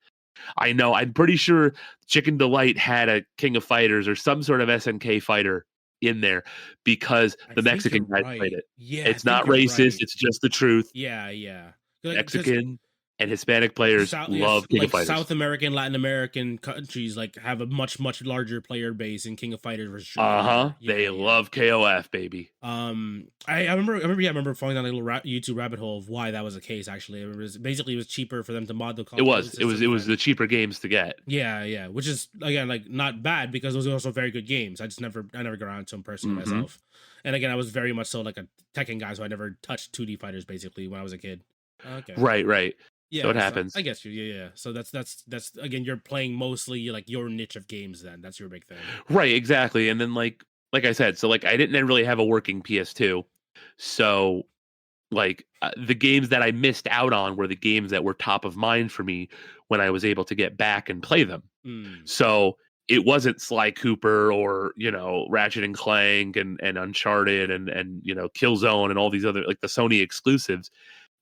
I know, I'm pretty sure Chicken Delight had a King of Fighters or some sort of SNK fighter in there because the Mexican guys played it. Yeah, it's not racist. It's just the truth. Yeah. Mexican and Hispanic players love King of Fighters. South American, Latin American countries like have a much larger player base in King of Fighters versus They love KOF, baby. I remember falling down a little YouTube rabbit hole of why that was the case. Actually, it was cheaper for them to mod the. It was the cheaper games to get. Yeah, which is again like not bad because those are also very good games. I never got around to them personally myself. And again, I was very much so like a Tekken guy, so I never touched 2D fighters basically when I was a kid. Okay. Right. Yeah, so it happens. I guess you. Yeah. So that's again, you're playing mostly like your niche of games. Then that's your big thing. Right. Exactly. And then like I said, so like I didn't really have a working PS2, so like the games that I missed out on were the games that were top of mind for me when I was able to get back and play them. So it wasn't Sly Cooper or, Ratchet and Clank and Uncharted and Killzone and all these other, like, the Sony exclusives.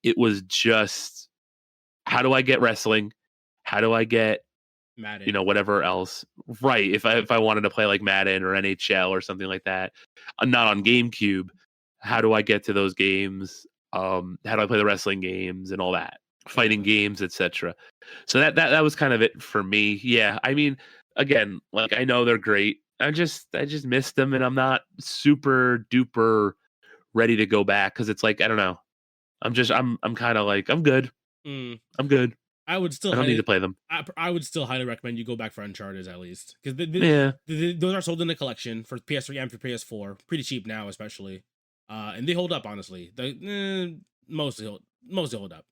It was just, how do I get wrestling? How do I get, Madden. whatever else? Right. If I wanted to play like Madden or NHL or something like that, not on GameCube, how do I get to those games? How do I play the wrestling games and all that? Fighting games, etc. So that was kind of it for me. Yeah. I mean, again, like, I know they're great. I just missed them, and I'm not super duper ready to go back, because it's like, I don't know. I'm kind of like, I'm good. Mm. I'm good. I would still. I don't need to play them. I would still highly recommend you go back for Uncharted at least, because Yeah. those are sold in a collection for PS3 and for PS4, pretty cheap now, especially, and they hold up, honestly. They mostly hold up.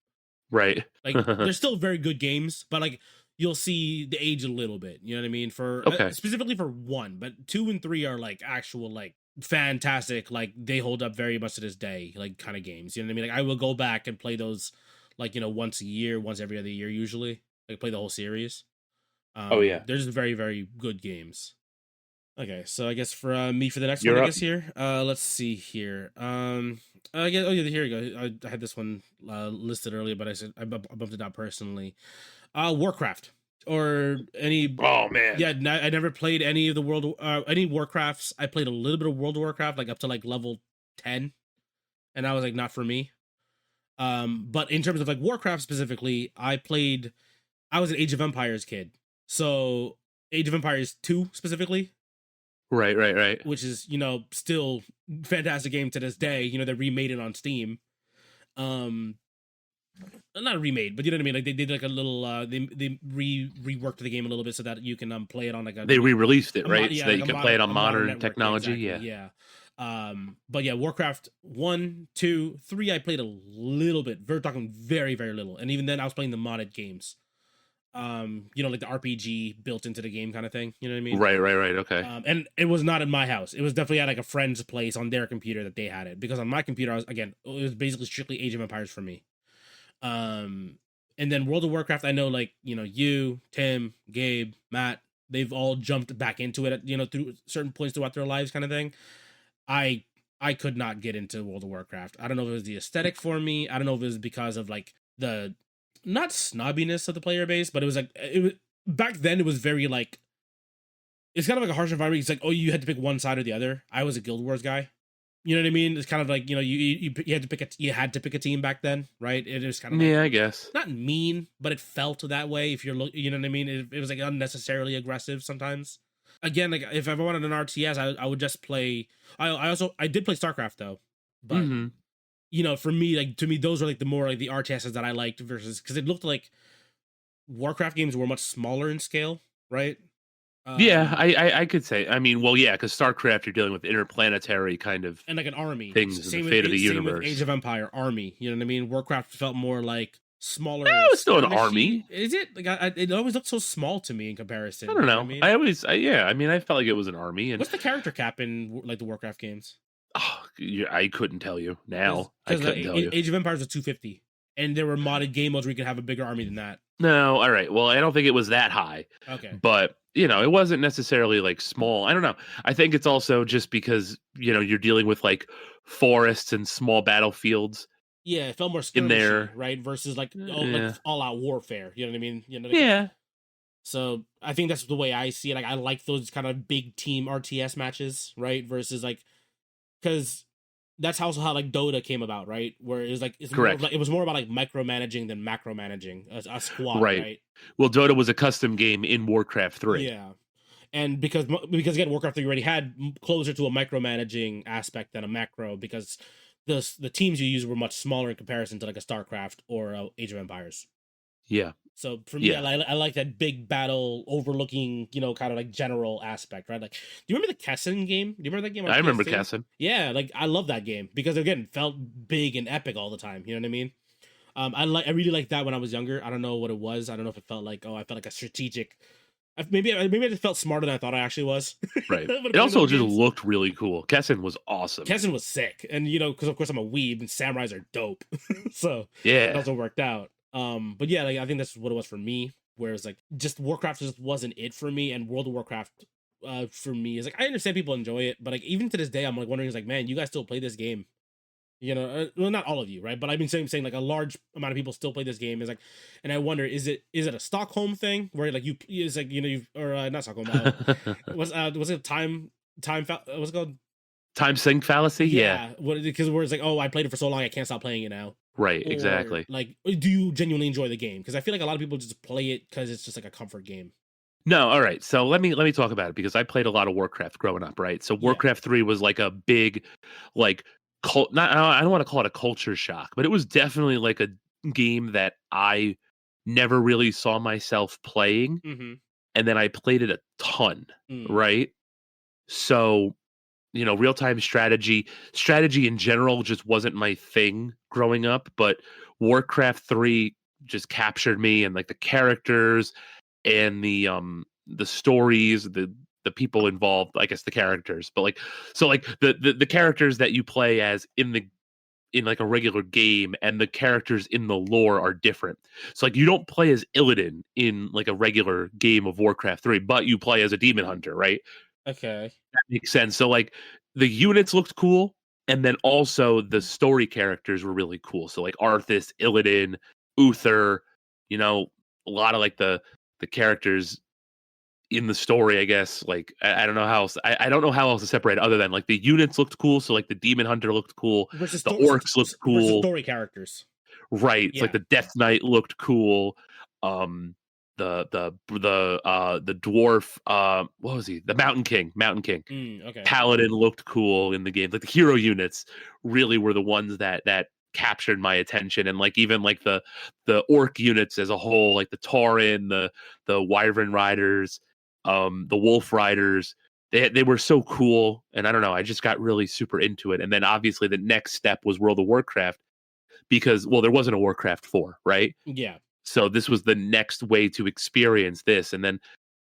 Right. Like, they're still very good games, but like, you'll see the age a little bit. You know what I mean? For Okay. specifically for 1, but 2 and 3 are like actual, like, fantastic. Like, they hold up very much to this day, like, kind of games. You know what I mean? Like, I will go back and play those, like, once a year, once every other year, usually. Like, play the whole series. Oh yeah, they're just very, very good games. Okay, so I guess for me for the next You're one, I up. guess here. Let's see here. I guess, oh yeah, here we go. I had this one listed earlier, but I bumped it out personally. Warcraft or any. Oh man. Yeah, I never played any of the any Warcrafts. I played a little bit of World of Warcraft, like up to like level 10, and I was like, not for me. But in terms of like Warcraft specifically, I was an Age of Empires kid, so Age of Empires 2 specifically. Right. Which is, still fantastic game to this day. They remade it on Steam. Not remade, but you know what I mean. Like, they did like a little. They reworked the game a little bit so that you can play it on like a. They re-released it, right? Yeah, so that like you can play it on modern technology. exactly, Yeah. But yeah, Warcraft 1, 2, 3, I played a little bit. We're talking very, very little, and even then, I was playing the modded games. Like the RPG built into the game kind of thing. You know what I mean? Right. Okay. And it was not in my house. It was definitely at like a friend's place on their computer that they had it. Because on my computer, it was basically strictly Age of Empires for me. And then World of Warcraft, I know, like, you, Tim, Gabe, Matt, they've all jumped back into it, through certain points throughout their lives kind of thing. I could not get into World of Warcraft. I don't know if it was the aesthetic for me. I don't know if it was because of like the not snobbiness of the player base, but it was like back then it was very like it's kind of like a harsh environment. It's like, oh, you had to pick one side or the other. I was a Guild Wars guy. You know what I mean? It's kind of like, you had to pick a team back then, right? It was kind of like, I guess not mean, but it felt that way. If you know what I mean? It was like unnecessarily aggressive sometimes. Again, like if I wanted an RTS, I would just play. I did play StarCraft though, but for me, like, to me, those were like the more like the RTSs that I liked versus, because it looked like Warcraft games were much smaller in scale, right? Yeah, I could say. I mean, well, yeah, because StarCraft, you're dealing with interplanetary kind of and like an army things, and the fate of the universe. Same with Age of Empire army. You know what I mean? Warcraft felt more like smaller. No, it's still an army. Is it? Like, it always looked so small to me in comparison. I don't know. You know I always, yeah. I mean, I felt like it was an army. And what's the character cap in like the Warcraft games? Oh, I couldn't tell you now. I couldn't tell you. Age of Empires was 250, and there were modded game modes where you could have a bigger army than that. No, all right. Well, I don't think it was that high. Okay, but it wasn't necessarily like small. I don't know. I think it's also just because you're dealing with like forests and small battlefields. Yeah, it felt more skirmishy, in there, right? Versus like all out warfare. You know what I mean? Yeah. So I think that's the way I see it. Like, I like those kind of big team RTS matches, right? Versus like, because that's also how like Dota came about, right? Where it was like it was more about like micromanaging than macromanaging a squad, right? Well, Dota was a custom game in Warcraft 3. Yeah, and because again, Warcraft 3 already had closer to a micromanaging aspect than a macro, because the teams you use were much smaller in comparison to like a StarCraft or a Age of Empires. Yeah. So for me, I like that big battle overlooking, kind of like general aspect, right? Like, do you remember the Kessen game? Do you remember that game? I remember Kessen. Yeah, like I love that game because again, it felt big and epic all the time. You know what I mean? I really liked that when I was younger. I don't know what it was. I don't know if it felt like I felt like a strategic. Maybe I just felt smarter than I thought I actually was. Right. It also just looked really cool. Kessen was awesome. Kessen was sick, and because of course I'm a weeb and samurais are dope, so yeah, it also worked out. But yeah, like I think that's what it was for me. whereas like just Warcraft just wasn't it for me, and World of Warcraft for me is like I understand people enjoy it, but like even to this day I'm like wondering is like man, you guys still play this game? Well, not all of you, right? But I've been saying like a large amount of people still play this game. Is like, and I wonder, is it a Stockholm thing where like you is like you or not Stockholm? Was it what's it called? Time sink fallacy? Yeah. Yeah, what because where it's like, oh, I played it for so long, I can't stop playing it now. Right, Or exactly. like, do you genuinely enjoy the game? Because I feel like a lot of people just play it because it's just like a comfort game. No, all right. So let me talk about it because I played a lot of Warcraft growing up, right? So Yeah. Warcraft 3 was like a big like not I don't want to call it a culture shock, but it was definitely like a game that I never really saw myself playing, Mm-hmm. and then I played it a ton, Mm. right? So, real-time strategy in general just wasn't my thing growing up, but Warcraft 3 just captured me, and like the characters and the stories, the people involved, I guess the characters, but like so like the characters that you play as in like a regular game and the characters in the lore are different. So like you don't play as Illidan in like a regular game of Warcraft 3, but you play as a demon hunter, right? Okay. That makes sense. So like the units looked cool, and then also the story characters were really cool. So like Arthas, Illidan, Uther, a lot of like the characters in the story, I guess. Like I don't know how else I don't know how else to separate it other than like the units looked cool. So like the demon hunter looked cool, Versus the orcs looked versus cool. story characters. Right. It's like Yeah. the Death Knight looked cool. The dwarf, what was he? The Mountain King. Mountain King. Okay. Paladin looked cool in the game. Like the hero units really were the ones that captured my attention, and like even like the orc units as a whole, like the Tauren, the Wyvern Riders, the Wolf Riders. They were so cool, and I don't know. I just got really super into it. And then obviously the next step was World of Warcraft because well, there wasn't a Warcraft 4, right? Yeah. So this was the next way to experience this, and then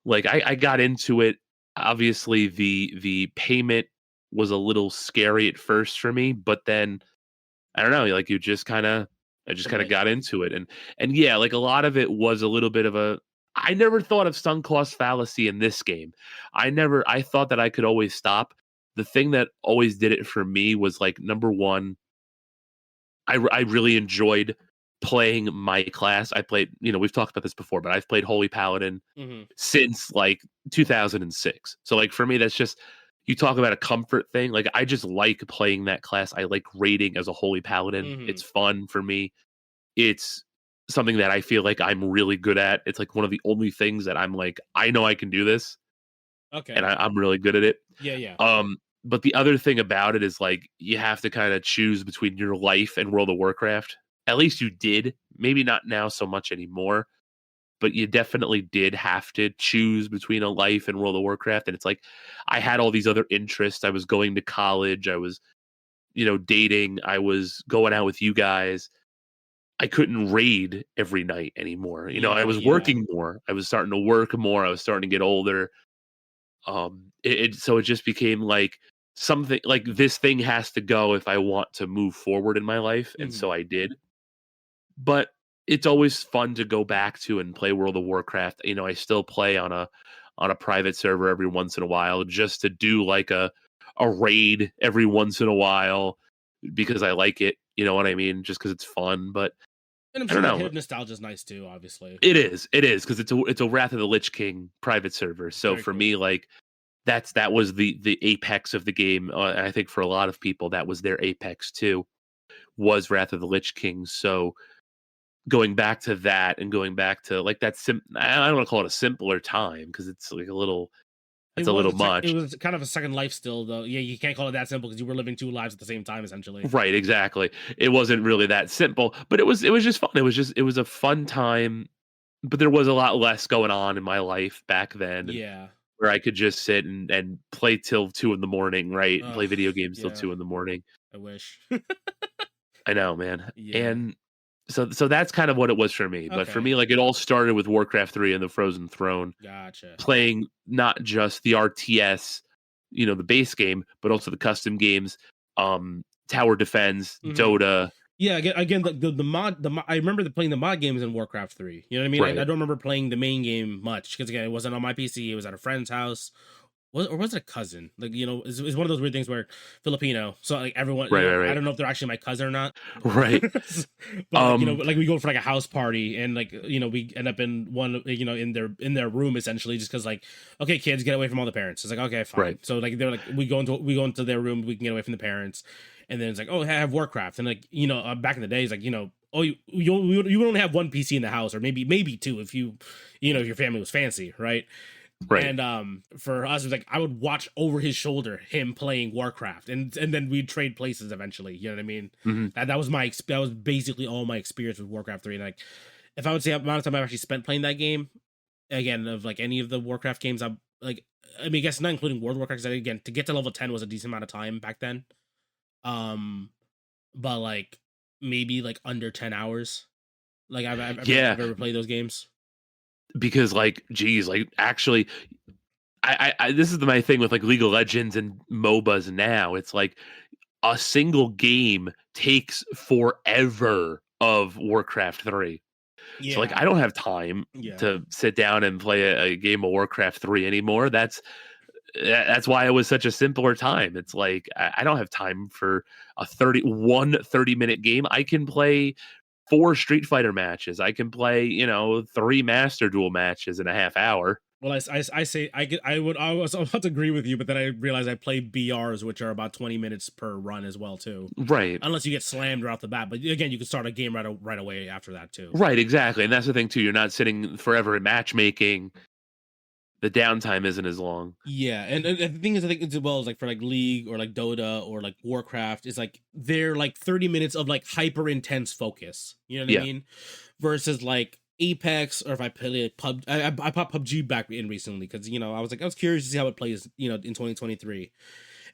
like I got into it. Obviously, the payment was a little scary at first for me, but then I don't know, like I just kind of Commit. got into it, and yeah, like a lot of it was a little bit of a. I never thought of sunk cost fallacy in this game. I thought that I could always stop. The thing that always did it for me was like number one, I really enjoyed playing my class. I played, we've talked about this before, but I've played Holy Paladin Mm-hmm. since like 2006. So like for me, that's just you talk about a comfort thing. Like I just like playing that class. I like raiding as a Holy Paladin. Mm-hmm. It's fun for me. It's something that I feel like I'm really good at. It's like one of the only things that I'm like, I know I can do this, and Okay. I'm really good at it. Yeah. Yeah. But the other thing about it is like you have to kind of choose between your life and World of Warcraft. At least you did. Maybe not now so much anymore, but you definitely did have to choose between a life and World of Warcraft. And it's like I had all these other interests. I was going to college. I was, dating. I was going out with you guys. I couldn't raid every night anymore. I Yeah. was Yeah. working more. I was starting to work more. I was starting to get older. So it just became like something like this thing has to go if I want to move forward in my life. And Mm-hmm. so I did. But it's always fun to go back to and play World of Warcraft. I still play on a private server every once in a while just to do like a raid every once in a while because I like it. You know what I mean? Just because it's fun. But And I'm I sure don't that hit know. of nostalgia is nice too. Obviously. It is because it's a Wrath of the Lich King private server. So Very for cool. me, like that was the apex of the game. And I think for a lot of people that was their apex too, was Wrath of the Lich King. So going back to that and going back to like I don't want to call it a simpler time because it's like It it's a was little it much. was kind of a second life still though. Yeah, you can't call it that simple because you were living two lives at the same time essentially. Right, exactly. It wasn't really that simple, but it was just fun. It was a fun time, but there was a lot less going on in my life back then, and Yeah. where I could just sit and play till 2 in the morning, right? Ugh. Play video games till Yeah. 2 in the morning. I wish. I know, man. Yeah. And so that's kind of what it was for me. But for Okay. me, like it all started with Warcraft 3 and the Frozen Throne, Gotcha. playing not just the RTS, the base game, but also the custom games, Tower Defense, Mm-hmm. Dota. Yeah, again, I remember playing the mod games in Warcraft 3. You know what I mean? I Right. don't remember playing the main game much because again, it wasn't on my PC. It was at a friend's house. Or was it a cousin? Like, it's one of those weird things where Filipino, so like everyone, Right. Right. I Right. don't know if they're actually my cousin or not, Right. but like, Um. like we go for like a house party and like, we end up in one, in their room essentially, just because like, okay, kids, get away from all the parents. It's like, okay, fine. Right. So like they're like, we go into their room, we can get away from the parents, and then it's like, oh, I have Warcraft, and like, back in the days, like, oh, you would only have one PC in the house, or maybe two if if your family was fancy, right? Right. And for us, it was like I would watch over his shoulder him playing Warcraft, and then we'd trade places eventually. You know what I mean? Hmm. That was that was basically all my experience with Warcraft 3. And like, if I would say the amount of time I've actually spent playing that game, again, of like any of the Warcraft games, I'm like, I mean, I guess not including World of Warcraft, because again, to get to level 10 was a decent amount of time back then. Um, but like maybe like under 10 hours. Like Yeah. I've ever played those games. Because like, geez, like actually, I this is my thing with like League of Legends and MOBAs now. It's like a single game takes forever of Warcraft 3. So like Yeah, I don't have time yeah. to sit down and play a game of Warcraft 3 anymore. That's why it was such a simpler time. It's like I don't have time for a 30-minute game. I can play 4 Street Fighter matches. I can play, 3 Master Duel matches in a half hour. Well, I say I was about to agree with you, but then I realized I play BRs, which are about 20 minutes per run as well too. Right. Unless you get slammed right off the bat, but again, you can start a game right away after that too. Right, exactly. And that's the thing too. You're not sitting forever in matchmaking. The downtime isn't as long. Yeah, and the thing is, I think as well is like for like League or like Dota or like Warcraft, is like they're like 30 minutes of like hyper intense focus. You know what I Yeah. mean? Versus like Apex, or if I play like PUBG, I popped PUBG back in recently because I was curious to see how it plays in 2023,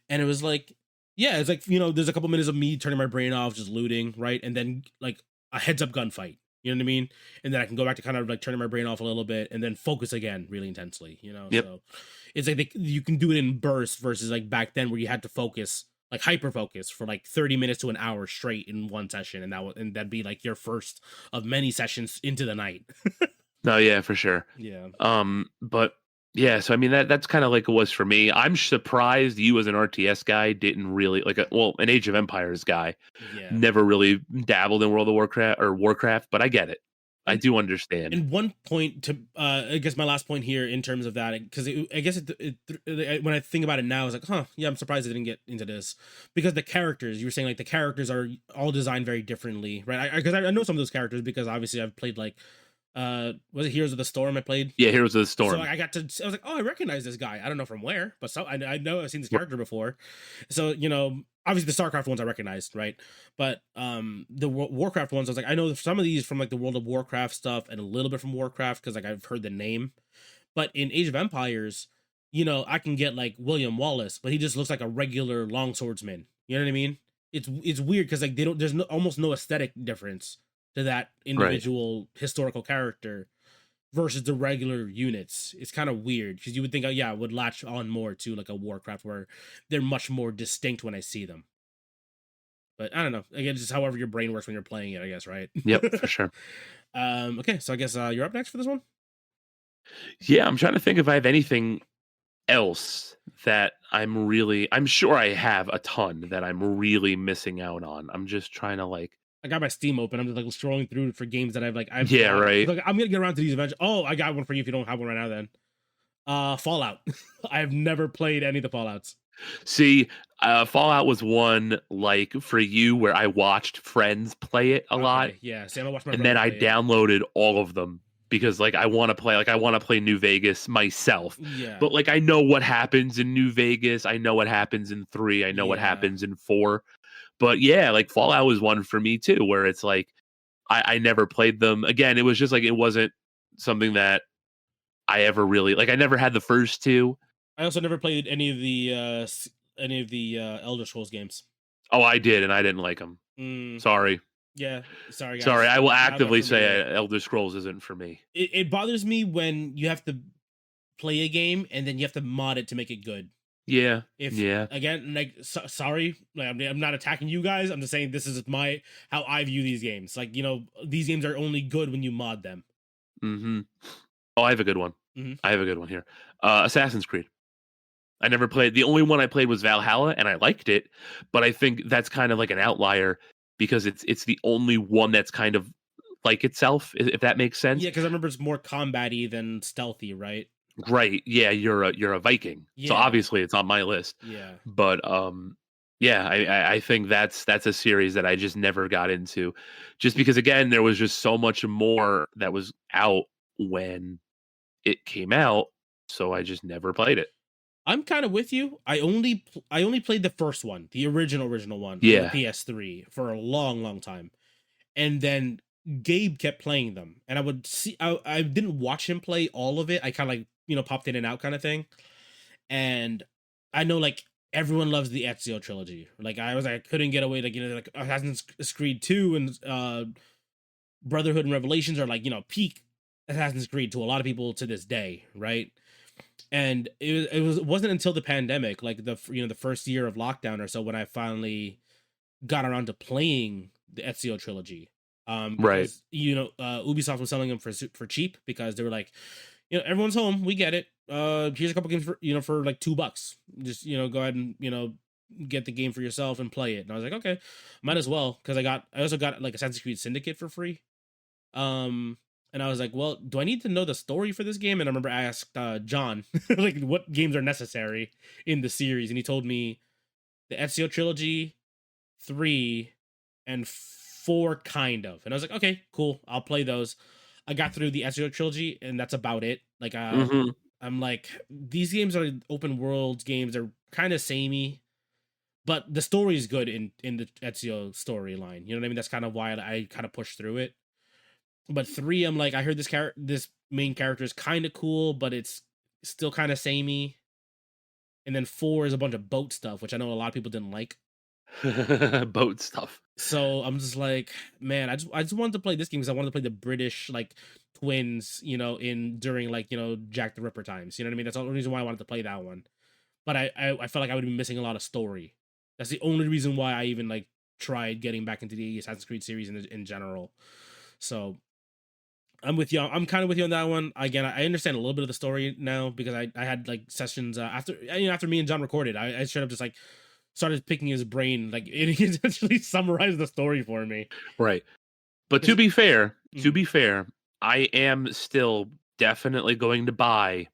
and it was like, yeah, it's like there's a couple minutes of me turning my brain off, just looting, right, and then like a heads up gunfight. You know what I mean? And then I can go back to kind of like turning my brain off a little bit and then focus again really intensely, Yep. So it's like you can do it in bursts versus like back then where you had to focus, like hyper focus for like 30 minutes to an hour straight in one session. And that'd be like your first of many sessions into the night. No, yeah, for sure. Yeah. But yeah, so I mean that's kind of like it was for me. I'm surprised you as an RTS guy didn't really like an Age of Empires guy Yeah. never really dabbled in World of Warcraft, but I get it. I And do understand. and one point to I guess my last point here in terms of that, because I guess when I think about it now, it's like, huh, yeah, I'm surprised I didn't get into this, because the characters, you were saying like the characters are all designed very differently, right? Because I know some of those characters because obviously I've played like was it Heroes of the Storm I played. Yeah, Heroes of the So Storm. I was like, oh, I recognize this guy. I don't know from where, but I know I've seen this character before. So obviously the StarCraft ones I recognized, right? But the Warcraft ones, I was like, I know some of these from like the World of Warcraft stuff and a little bit from Warcraft because like I've heard the name. But in Age of Empires, I can get like William Wallace, but he just looks like a regular longswordsman. You know what I mean? It's weird because like they don't. There's almost no aesthetic difference to that Right. individual historical character versus the regular units. It's kind of weird because you would think, oh yeah, I would latch on more to like a Warcraft where they're much more distinct when I see them. But I don't know. Again, just however your brain works when you're playing it, I guess, right? Yep, for sure. Okay, so I guess you're up next for this one. Yeah, I'm trying to think if I have anything else that I'm sure I have a ton that I'm really missing out on. I'm just trying to like I got my Steam open. I'm just like scrolling through for games that I've yeah, bought. right. Like, I'm gonna get around to these eventually. Oh, I got one for you if you don't have one right now. Then, Fallout. I've never played any of the Fallouts. See, Fallout was one like for you where I watched friends play it a lot, Yeah, see, I'm gonna watch my and brother then I play it. downloaded all of them because like I want to play New Vegas myself. Yeah, But like I know what happens in New Vegas, I know what happens in 3, I know what yeah. happens in 4. But yeah, like Fallout was one for me too, where it's like I never played them. Again, it was just like it wasn't something that I ever really like. I never had the first two. I also never played any of the Elder Scrolls games. Oh, I did, and I didn't like them. Mm, Sorry. yeah, sorry Sorry, guys, I will not actively for me say either. Elder Scrolls isn't for me. It bothers me when you have to play a game and then you have to mod it to make it good. Yeah. If Yeah. again, like, sorry, like, I'm not attacking you guys. I'm just saying this is my how I view these games. Like, these games are only good when you mod them. Mhm. Oh, I have a good one. Hmm. I have a good one here. Assassin's Creed. I never played. The only one I played was Valhalla, and I liked it, but I think that's kind of like an outlier because it's the only one that's kind of like itself, if that makes sense. Yeah, because I remember it's more combat-y than stealthy, right? Right. Yeah, you're a Viking. So Yeah, obviously it's on my list. yeah. But yeah, I think that's a series that I just never got into. Just because again, there was just so much more that was out when it came out, so I just never played it. I'm kind of with you. I only played the first one, the original one on the Yeah. PS3 for a long, long time, and then Gabe kept playing them, and I would see. I didn't watch him play all of it. I kind of like popped in and out kind of thing, and I know like everyone loves the Ezio trilogy. Like I couldn't get away. Like like Assassin's Creed 2 and Brotherhood and Revelations are like peak Assassin's Creed to a lot of people to this day, right? And it wasn't until the pandemic, like the first year of lockdown or so, when I finally got around to playing the Ezio trilogy. Right. Because Ubisoft was selling them for cheap because they were like, everyone's home, we get it. Here's a couple games for for like $2. Just go ahead and get the game for yourself and play it. And I was like, okay, might as well, because I also got like Assassin's Creed Syndicate for free. Um, and I was like, well, do I need to know the story for this game? And I remember I asked John, like, what games are necessary in the series, and he told me the Ezio trilogy, 3, and 4, kind of. And I was like, okay, cool, I'll play those. I got through the Ezio trilogy, and that's about it. Like, Mhm. I'm like, these games are open world games. They're kind of samey, but the story is good in the Ezio storyline. You know what I mean? That's kind of why I kind of pushed through it. But 3, I'm like, I heard this main character is kind of cool, but it's still kind of samey. And then 4 is a bunch of boat stuff, which I know a lot of people didn't like. Boat stuff. So I'm just like, man, I just wanted to play this game because I wanted to play the British like twins, in during like Jack the Ripper times. You know what I mean? That's the only reason why I wanted to play that one. But I felt like I would be missing a lot of story. That's the only reason why I even like tried getting back into the Assassin's Creed series in general. So I'm with you. I'm kind of with you on that one. Again, I understand a little bit of the story now because I had like sessions after me and John recorded. I should have just like started picking his brain. Like it essentially summarized the story for me. Right. But Because to be fair, I am still definitely going to buy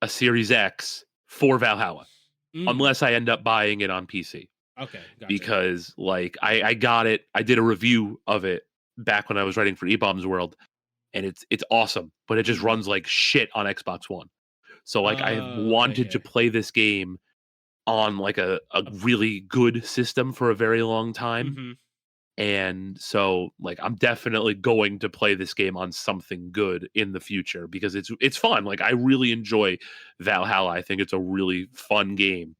a Series X for Valhalla unless I end up buying it on PC. Okay, gotcha. Because like I got it, I did a review of it back when I was writing for eBombs World, and it's awesome, but it just Mhm. runs like shit on Xbox One. So like I have Okay, wanted to okay. play this game on like a really good system for a very long time. Mm-hmm. And so like I'm definitely going to play this game on something good in the future because it's fun. Like I really enjoy Valhalla. I think it's a really fun game.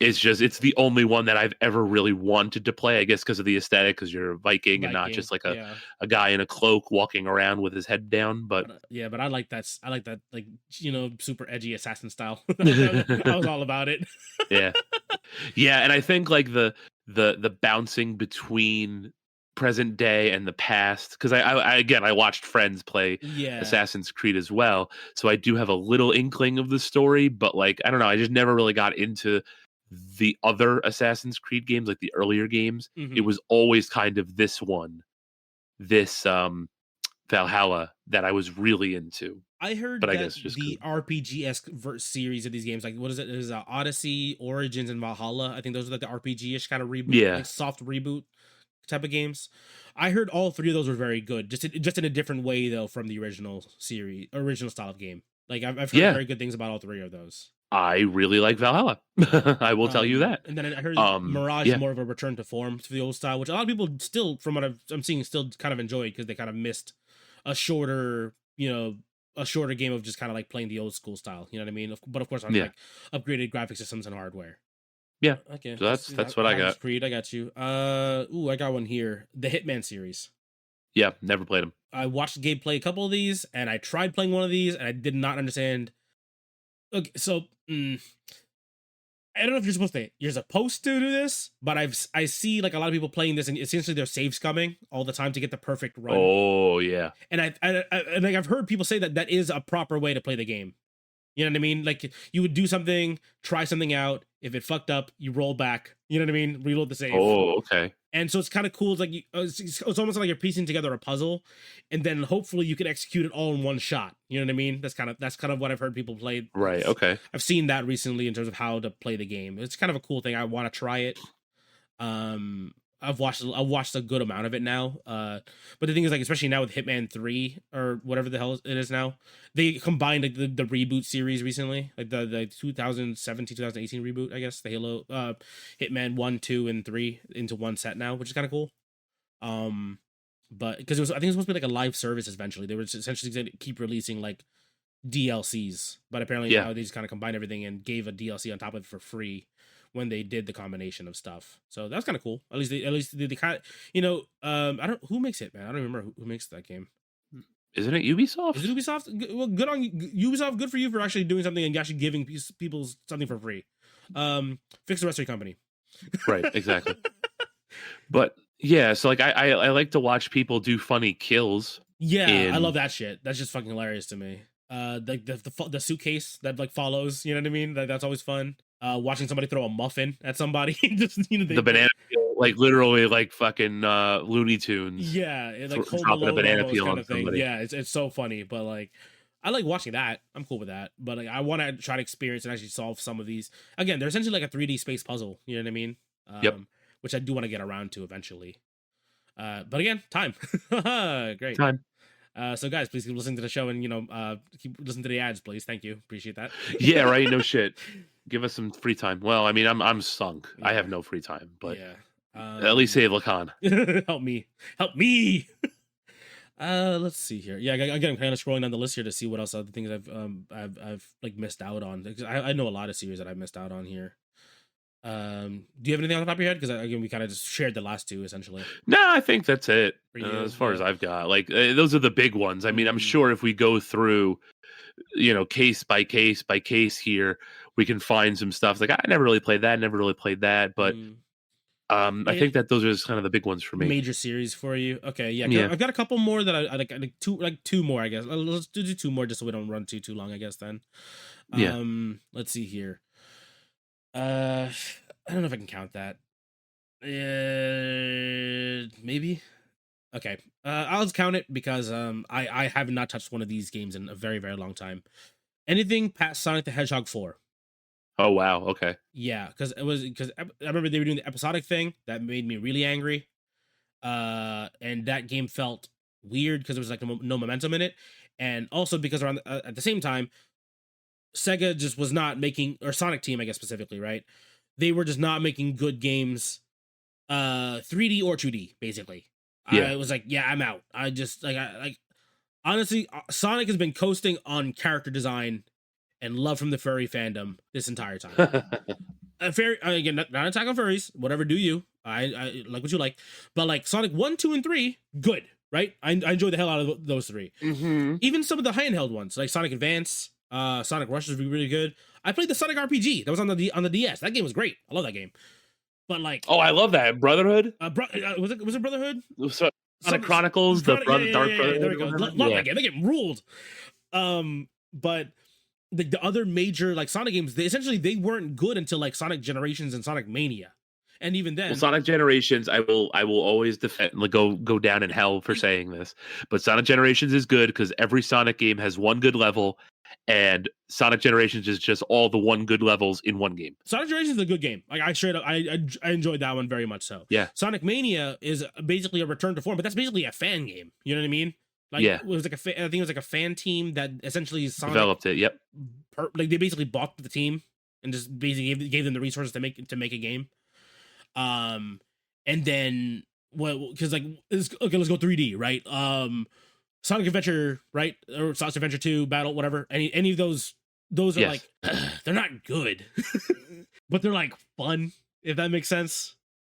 It's the only one that I've ever really wanted to play, I guess because of the aesthetic, because you're a Viking and not Viking, just like yeah. a guy in a cloak walking around with his head down. But But yeah, but I like that. I like that, like super edgy assassin style. I was all about it. yeah. Yeah, and I think like the bouncing between present day and the past because I again I watched friends play Yeah. Assassin's Creed as well, so I do have a little inkling of the story, but like I don't know, I just never really got into the other Assassin's Creed games, like the earlier games. It Mm-hmm. was always kind of this one, this Valhalla that I was really into. I But heard I that guess just because the RPG esque series of these games, like what is it? There's Odyssey, Origins, and Valhalla. I think those are like the RPG ish kind of reboot, yeah, like soft reboot type of games. I heard all 3 of those were very good, just in a different way though from the original series, original style of game. Like I've heard yeah, very good things about all 3 of those. I really like Valhalla. I will tell you that. And then I heard Mirage is Yeah, more of a return to form to the old style, which a lot of people still, from what I'm seeing, still kind of enjoy because they kind of missed a shorter, a shorter game of just kind of like playing the old school style. You know what I mean? But of course, on yeah, like upgraded graphic systems and hardware. yeah. Okay, So that's what I Assassin's got. Creed. I got you. I got one here. The Hitman series. Yeah, never played them. I watched Gabe play a couple of these, and I tried playing one of these, and I did not understand Okay, so I don't know if you're supposed to do this, but I see like a lot of people playing this, and essentially they're save scumming all the time to get the perfect run. Oh yeah. And like I've heard people say that that is a proper way to play the game. You know what I mean? Like you would do something, try something out. If it fucked up, you roll back. You know what I mean? Reload the save. Oh, okay. And so it's kind of cool. It's like it's almost like you're piecing together a puzzle, and then hopefully you can execute it all in one shot. You know what I mean? That's kind of what I've heard people play. Right. Okay. I've seen that recently in terms of how to play the game. It's kind of a cool thing. I want to try it. I've watched a good amount of it now. But the thing is, like, especially now with Hitman 3 or whatever the hell it is now, they combined like the reboot series recently, like the 2017 2018 reboot, I guess, the Halo Hitman 1, 2, and 3 into one set now, which is kind of cool. But because I think it was supposed to be like a live service eventually. They were essentially going to keep releasing like DLCs, but apparently now they just kind of combined everything and gave a DLC on top of it for free when they did the combination of stuff. So that's kind of cool. At least they kind of, I don't, who makes it, man? I don't remember who makes that game. Isn't it Ubisoft? Is it Ubisoft? Well, good on Ubisoft. Good for you for actually doing something and actually giving people something for free. Fix the rest of your company. Right, exactly. But yeah, so like I like to watch people do funny kills. Yeah, I love that shit. That's just fucking hilarious to me. The suitcase that like follows, you know what I mean? That's always fun. Watching somebody throw a muffin at somebody, just the banana peel, like literally like fucking Looney Tunes. Yeah, it, like dropping a banana peel kind on of thing. somebody. Yeah, it's so funny, but like I like watching that. I'm cool with that, but like, I want to try to experience and actually solve some of these. Again, they're essentially like a 3D space puzzle. You know what I mean? Yep. Which I do want to get around to eventually. But again, time. Great. Time. So guys, please keep listening to the show and keep listening to the ads, please. Thank you, appreciate that. Yeah, right. No shit. Give us some free time. Well, I mean, I'm sunk. Yeah. I have no free time, but yeah. At least save Lakan. Help me. Let's see here. Yeah, again, I'm kind of scrolling down the list here to see what else other things I've like missed out on. I know a lot of series that I've missed out on here. Do you have anything on the top of your head? Because again, we kind of just shared the last two essentially. No, I think that's it. As far as I've got, like those are the big ones. I mean, I'm sure if we go through, case by case here, we can find some stuff. Like I never really played that, but I think that those are just kind of the big ones for me. Major series for you. Okay, yeah. I've got a couple more that I like two more, I guess. Let's do two more just so we don't run too long, I guess then. Let's see here. I don't know if I can count that. Maybe. Okay. I'll just count it because I have not touched one of these games in a very, very long time. Anything past Sonic the Hedgehog 4. Oh wow, okay. Yeah, because I remember they were doing the episodic thing that made me really angry. And that game felt weird because there was like no momentum in it, and also because around at the same time, Sega just was not making, or Sonic Team, I guess specifically, right? They were just not making good games, 3D or 2D, basically. Yeah. I was like, yeah, I'm out. I just honestly, Sonic has been coasting on character design and love from the furry fandom this entire time. Again, not attack on furries. Whatever, do you? I like what you like, but like Sonic 1, 2, and 3, good, right? I enjoy the hell out of those three. Mm-hmm. Even some of the handheld ones, like Sonic Advance, Sonic Rush is really good. I played the Sonic RPG that was on the DS. That game was great. I love that game. But like, oh, I love that Brotherhood. Was it Brotherhood? Sonic Chronicles, the Dark Brotherhood. There we go. Love that game. That game ruled. But the other major like Sonic games, they weren't good until like Sonic Generations and Sonic Mania, and even then, Sonic Generations, I will always defend, like go down in hell for saying this, but Sonic Generations is good because every Sonic game has one good level, and Sonic Generations is just all the one good levels in one game. Sonic Generations is a good game. Like I straight up, I enjoyed that one very much so. Yeah. Sonic Mania is basically a return to form, but that's basically a fan game. You know what I mean? Like, yeah, it was like I think it was like a fan team that essentially Sonic developed it. Yep. Like they basically bought the team and just basically gave them the resources to make a game. And then because like let's go 3D, right? Sonic Adventure, right? Or Sonic Adventure 2, Battle, whatever. Any of those are like they're not good, but they're like fun, if that makes sense,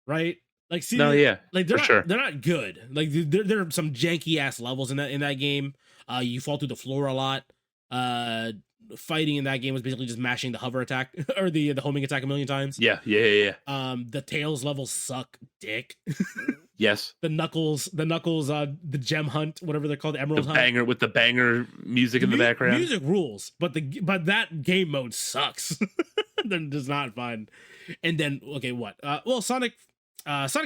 right? Like, see, like they're not good. Like there are some janky ass levels in that game. You fall through the floor a lot. fighting in that game was basically just mashing the hover attack or the homing attack a million times. Yeah. The Tails levels suck dick. Yes. The Knuckles, the gem hunt, whatever they're called, the Emerald Hunt. Banger with the banger music in the background. Music rules, but that game mode sucks. Then it's not fun. And then what? Sonic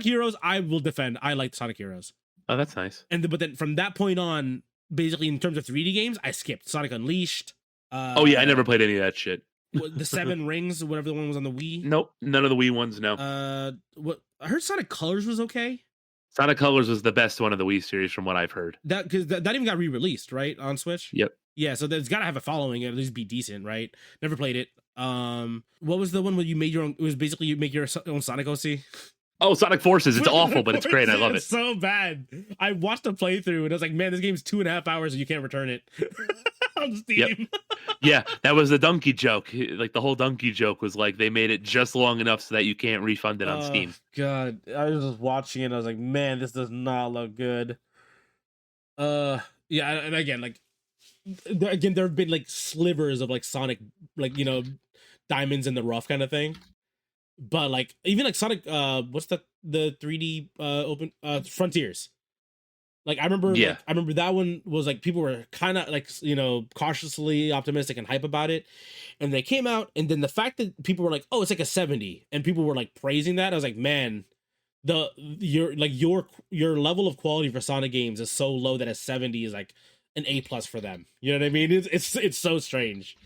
Heroes, I will defend. I like Sonic Heroes. Oh, that's nice. But then from that point on, basically in terms of 3D games, I skipped Sonic Unleashed. Oh yeah, I never played any of that shit. The Seven Rings, whatever the one was on the Wii. Nope, none of the Wii ones. No. What I heard, Sonic Colors was okay. Sonic Colors was the best one of the Wii series, from what I've heard. Because that even got re-released, right, on Switch. Yep. Yeah, so there's got to have a following, at least be decent, right? Never played it. What was the one where you made your own? It was basically you make your own Sonic OC. Oh, Sonic Forces. It's awful, but it's great. I love it. It's so bad. I watched a playthrough and I was like, man, this game's 2.5 hours and you can't return it on Steam. Yep. Yeah, that was the donkey joke. Like, the whole donkey joke was like they made it just long enough so that you can't refund it on Steam. God, I was just watching it and I was like, man, this does not look good. Yeah, and again, there have been like slivers of like Sonic, like, you know, diamonds in the rough kind of thing. But like even like Sonic, what's the 3D open Frontiers? Like I remember that one was like people were kind of like, you know, cautiously optimistic and hype about it, and they came out, and then the fact that people were like, oh, it's like a 70, and people were like praising that, I was like, man, your level of quality for Sonic games is so low that a 70 is like an A+ for them. You know what I mean? It's so strange.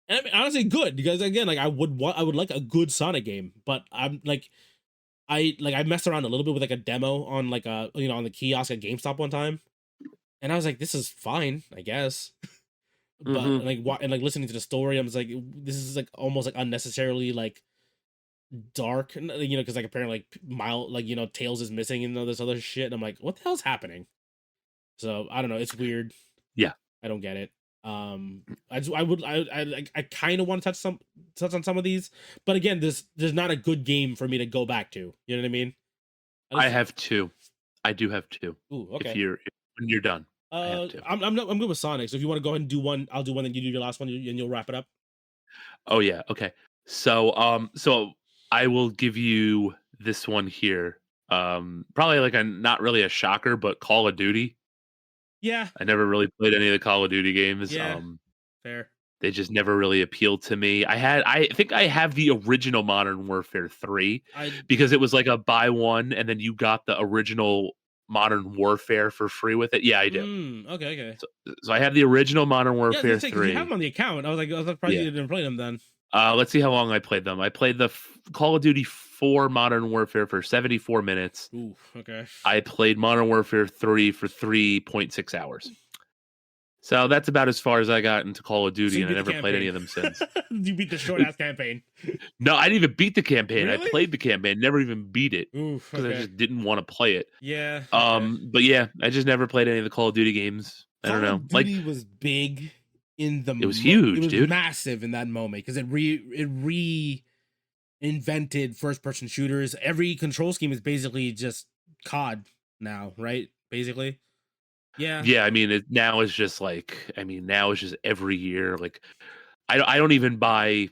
And I mean, honestly, good, because again, like I would like a good Sonic game, but I'm like, I messed around a little bit with like a demo on like on the kiosk at GameStop one time, and I was like, this is fine, I guess. But listening to the story, I was like, this is like almost like unnecessarily like dark, you know, because like apparently like Tails is missing and all this other shit, and I'm like, what the hell's happening? So I don't know, it's weird. Yeah, I don't get it. I kind of want to touch on some of these, but again, there's not a good game for me to go back to. You know what I mean? I have two. I do have two. Ooh, okay. When you're done, I'm good with Sonic. So if you want to go ahead and do one, I'll do one. Then you do your last one, and you'll wrap it up. Oh yeah, okay. So I will give you this one here. Probably like not really a shocker, but Call of Duty. Yeah. I never really played any of the Call of Duty games. Yeah, fair. They just never really appealed to me. I think I have the original Modern Warfare 3 because it was like a buy one and then you got the original Modern Warfare for free with it. Yeah, I do. Okay. So I have the original Modern Warfare 3. You have them on the account. I was surprised you didn't play them then. Let's see how long I played them. I played the Call of Duty 4 Modern Warfare for 74 minutes. Ooh, okay. I played Modern Warfare 3 for 3.6 hours. So that's about as far as I got into Call of Duty, and I never played any of them since. You beat the short-ass campaign. No, I didn't even beat the campaign. Really? I played the campaign, never even beat it. Because I just didn't want to play it. Yeah. Okay. But yeah, I just never played any of the Call of Duty games. I don't know. Call of Duty was big in the. It was huge, it was dude. Massive in that moment because it reinvented first-person shooters. Every control scheme is basically just COD now, right? Basically. Yeah. I mean, now it's just every year. Like, I don't even buy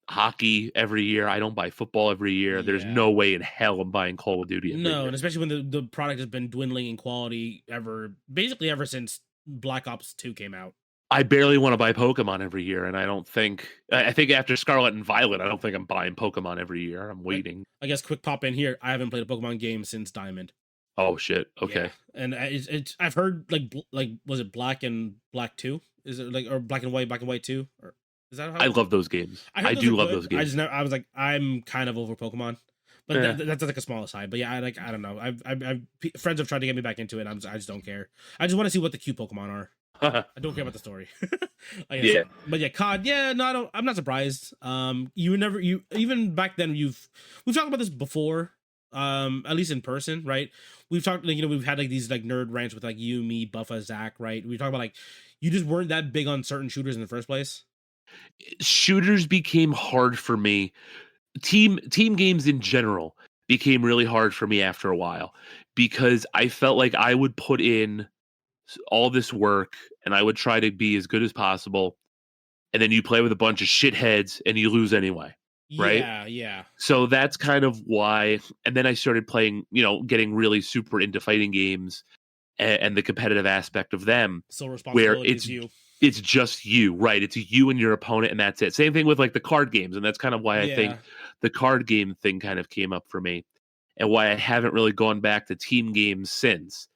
hockey every year. I don't buy football every year. Yeah. There's no way in hell I'm buying Call of Duty every year. And especially when the product has been dwindling in quality ever since Black Ops 2 came out. I barely want to buy Pokemon every year, and I think after Scarlet and Violet, I don't think I'm buying Pokemon every year. I'm waiting. I guess quick pop in here. I haven't played a Pokemon game since Diamond. Oh shit! Okay, yeah. And I've heard like was it Black and Black 2? Is it like or Black and White 2? Or is that how? I love those games. I do love those games. I was like, I'm kind of over Pokemon, but that's like a small aside. But yeah, I don't know. I've friends have tried to get me back into it. I just don't care. I just want to see what the cute Pokemon are. I don't care about the story. Yeah. But yeah, COD. Yeah, no, I'm not surprised. Even back then we've talked about this before. At least in person, right? We've talked, like, we've had like these like nerd rants with like you, me, Buffa, Zach, right? We talk about like you just weren't that big on certain shooters in the first place. Shooters became hard for me. Team games in general became really hard for me after a while because I felt like I would put in all this work and I would try to be as good as possible, and then you play with a bunch of shitheads and you lose anyway, right? Yeah. So that's kind of why. And then I started playing, getting really super into fighting games and the competitive aspect of them, So where responsibility is you. it's just you, right? It's you and your opponent, and that's it. Same thing with like the card games, and that's kind of why I think the card game thing kind of came up for me, and why I haven't really gone back to team games since,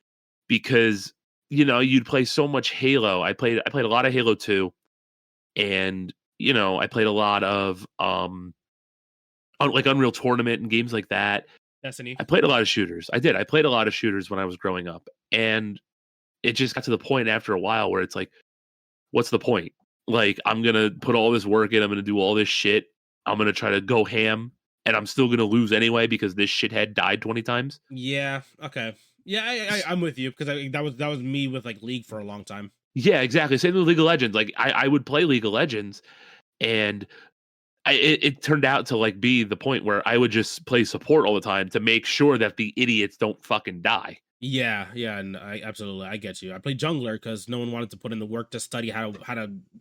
because you'd play so much Halo. I played a lot of Halo 2, and I played a lot of like Unreal Tournament and games like that. Destiny. I played a lot of shooters. I played a lot of shooters when I was growing up, and it just got to the point after a while where it's like, what's the point? Like, I'm gonna put all this work in, I'm gonna do all this shit, I'm gonna try to go ham, and I'm still gonna lose anyway because this shithead died 20 times. Yeah. Okay. Yeah, I'm with you, because that was me with like League for a long time. Yeah, exactly. Same with League of Legends. Like, I would play League of Legends, and it turned out to like be the point where I would just play support all the time to make sure that the idiots don't fucking die. Yeah, and I get you. I played jungler because no one wanted to put in the work to study how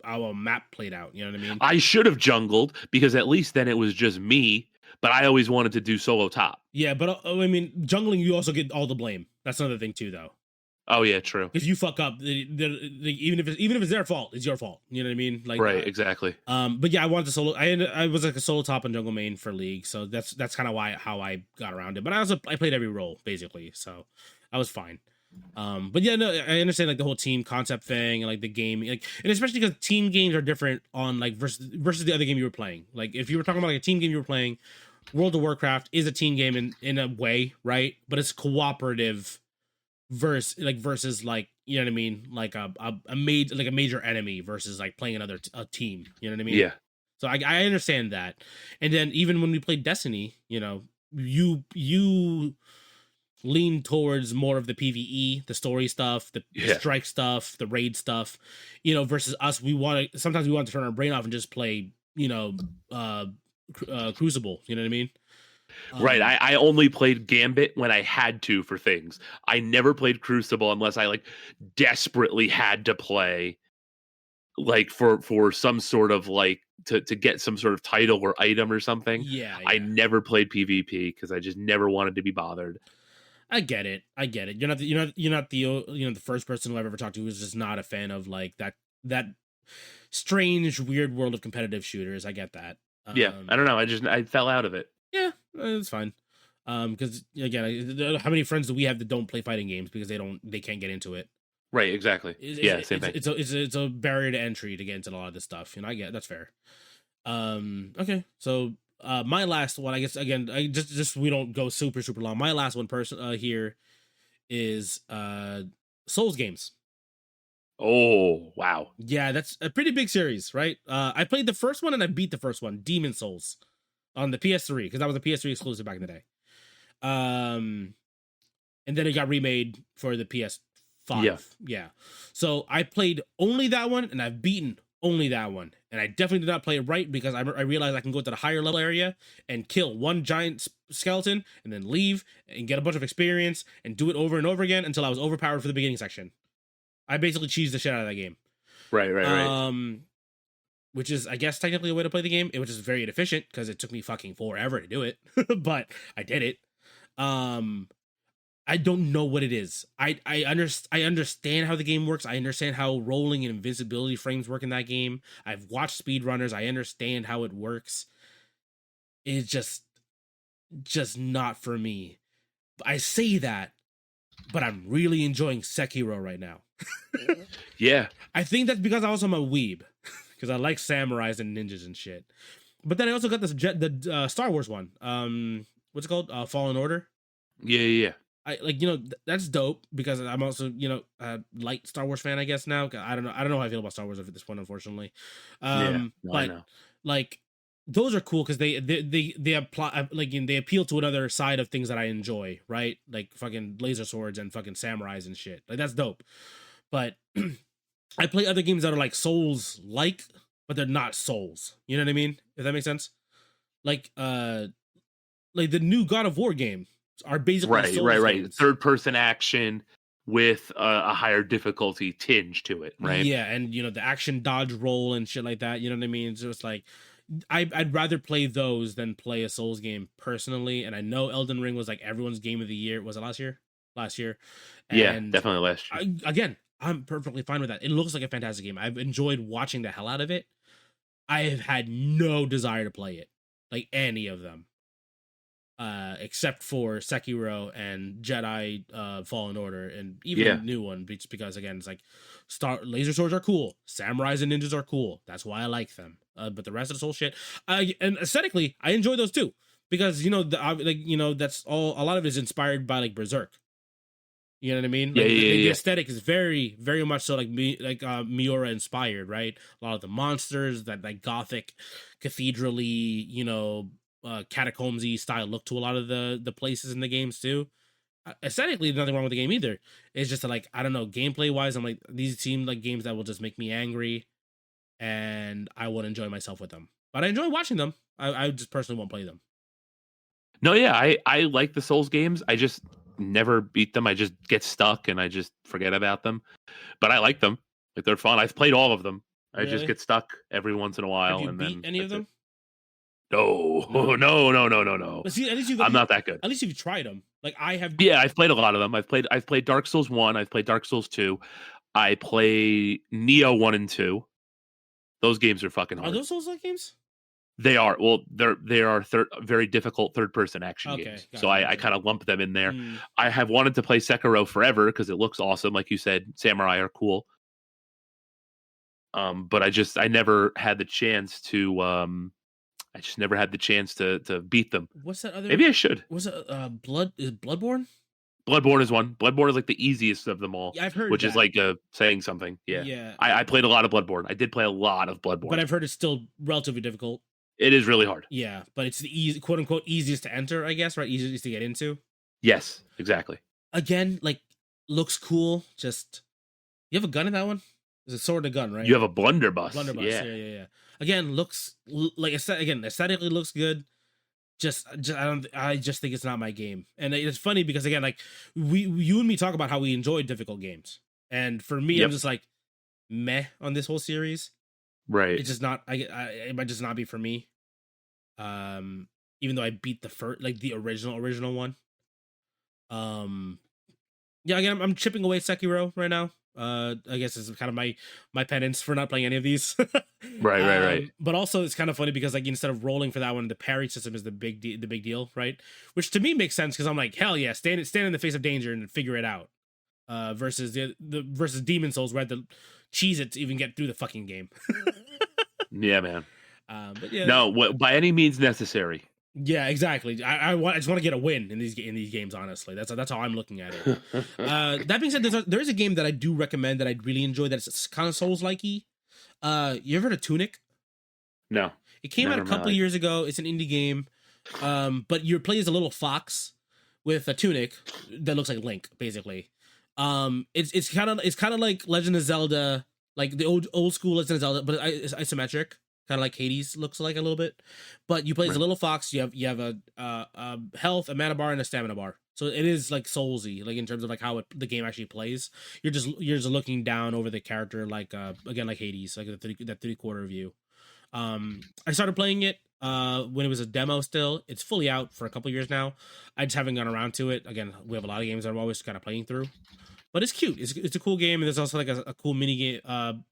a map played out. You know what I mean? I should have jungled, because at least then it was just me. But I always wanted to do solo top. Yeah, but I mean, jungling, you also get all the blame. That's another thing too, though. Oh yeah, true. If you fuck up, even if it's their fault, it's your fault. You know what I mean? Like, right, exactly. But yeah, I wanted to solo. I was like a solo top and jungle main for League, so that's kind of how I got around it. But I played every role basically, so I was fine. But yeah, no, I understand like the whole team concept thing and like the game, like, and especially because team games are different on like versus the other game you were playing. Like if you were talking about like a team game you were playing, World of Warcraft is a team game in a way, right? But it's cooperative versus like, you know what I mean, like a major enemy versus like playing a team. You know what I mean? Yeah. So I understand that. And then even when we played Destiny, you lean towards more of the PvE, the story stuff, the strike stuff, the raid stuff, versus us. Sometimes we want to turn our brain off and just play, Crucible. You know what I mean? Right. I only played Gambit when I had to for things. I never played Crucible unless I like desperately had to play, like for some sort of like to get some sort of title or item or something. Yeah. I never played PvP because I just never wanted to be bothered. I get it. You're not the first person who I've ever talked to who's just not a fan of like that strange, weird world of competitive shooters. I get that. Yeah, I don't know. I fell out of it. Yeah, it's fine. Because again, how many friends do we have that don't play fighting games because they can't get into it? Right, exactly. Same thing. It's a barrier to entry to get into a lot of this stuff. I get that's fair. Okay, so my last one, I guess, again, I just we don't go super long. My last one here is Souls games. Oh wow, yeah, that's a pretty big series, right? I played the first one and I beat the first one, Demon Souls, on the PS3 because that was a PS3 exclusive back in the day. And then it got remade for the PS5. Yeah. So I played only that one and I've beaten only that one. And I definitely did not play it right because I realized I can go to the higher level area and kill one giant skeleton and then leave and get a bunch of experience and do it over and over again until I was overpowered for the beginning section. I basically cheesed the shit out of that game. Right. Which is, I guess, technically a way to play the game. It was just very inefficient because it took me fucking forever to do it. But I did it. I don't know what it is. I understand how the game works. I understand how rolling and invincibility frames work in that game. I've watched speedrunners. I understand how it works. It's just not for me. I say that, but I'm really enjoying Sekiro right now. Yeah. I think that's because I also am a weeb. Because I like samurais and ninjas and shit. But then I also got the Star Wars one. What's it called? Fallen Order? Yeah. I like, that's dope because I'm also, a light Star Wars fan, I guess now. I don't know how I feel about Star Wars at this point, unfortunately. But like those are cool because they apply, like, they appeal to another side of things that I enjoy, right? Like fucking laser swords and fucking samurais and shit. Like that's dope. But I play other games that are like Souls like, but they're not Souls. You know what I mean? If that makes sense. Like the new God of War game are basically right. Third person action with a higher difficulty tinge to it, right? Yeah, and the action dodge roll and shit like that. You know what I mean? It's just like I'd rather play those than play a Souls game personally. And I know Elden Ring was like everyone's game of the year. Was it last year? Last year, Yeah, and definitely last year. I'm perfectly fine with that. It looks like a fantastic game. I've enjoyed watching the hell out of it. I have had no desire to play it, like any of them, except for Sekiro and Jedi Fallen Order, and even Yeah. the new one, because again, it's like laser swords are cool, samurais and ninjas are cool. That's why I like them. But the rest of this whole shit, and aesthetically, I enjoy those too, because that's all. A lot of it is inspired by like Berserk. You know what I mean? Yeah, Like the yeah. aesthetic is very, very much so like Miura inspired, right? A lot of the monsters, that like gothic, cathedraly, catacombsy style look to a lot of the places in the games too. Aesthetically, there's nothing wrong with the game either. It's just that, like, I don't know, gameplay wise, I'm like, these seem like games that will just make me angry, and I won't enjoy myself with them. But I enjoy watching them. I just personally won't play them. No, yeah, I like the Souls games. I just never beat them. I just get stuck and I just forget about them. But I like them. Like they're fun. I've played all of them. I just Really? get stuck every once in a Have while, you and beat then any of that's it. them? No, No. no. But see, at least I'm not that good. At least you've tried them. Like I have. Yeah, I've played a lot of them. I've played Dark Souls 1, I've played Dark Souls 2. I play Neo 1 and 2. Those games are fucking hard. Are those Souls-like games? They are. Well, they are very difficult third-person action Okay, games. gotcha, So I gotcha. kind of lump them in there. Mm. I have wanted to play Sekiro forever because it looks awesome. Like you said, samurai are cool. But I never had the chance to I just never had the chance to beat them. What's that other? Maybe I should. Was it Bloodborne? Bloodborne is one. Bloodborne is like the easiest of them all. Yeah, I've heard which that. is like saying something. Yeah. Yeah. I played a lot of Bloodborne. I did play a lot of Bloodborne. But I've heard it's still relatively difficult. It is really hard. Yeah, but it's the easy, quote unquote, easiest to enter, I guess, right? Easiest to get into. Yes, exactly. Again, like, looks cool. Just, you have a gun in that one? It's a sword and a gun, right? You have a blunderbuss. Blunderbuss. Yeah. Again, looks like aesthetically looks good. I just think it's not my game, and it's funny because again, like you and me talk about how we enjoy difficult games, and for me, I'm just like meh on this whole series. Right. It's just not. It might just not be for me. Even though I beat the first, like the original one. Yeah. Again, I'm chipping away at Sekiro right now. I guess it's kind of my penance for not playing any of these. Right. But also, it's kind of funny because like instead of rolling for that one, the parry system is the big deal, right? Which to me makes sense because I'm like, hell yeah, stand in the face of danger and figure it out. Versus the versus Demon Souls where I had to cheese it to even get through the fucking game. Yeah, man. But yeah, no, by any means necessary. Yeah, exactly. I just want to get a win in these games. Honestly, that's how I'm looking at it. That being said, there is a game that I do recommend that I'd really enjoy. That's kind of Souls-likey. You ever heard of Tunic? No. It came out a couple years ago. It's an indie game. But you play as a little fox with a tunic that looks like Link, basically. It's kind of like Legend of Zelda, like the old school Legend of Zelda, but it's isometric. Kind of like Hades looks like a little bit, but you play as a little fox. You have a health, a mana bar, and a stamina bar. So it is like Soulsy, like in terms of like how the game actually plays. You're just looking down over the character, like again like Hades, like that 3/4 view. I started playing it when it was a demo. Still, it's fully out for a couple years now. I just haven't gone around to it. Again, we have a lot of games that I'm always kind of playing through, but it's cute. It's a cool game, and there's also like a cool mini game.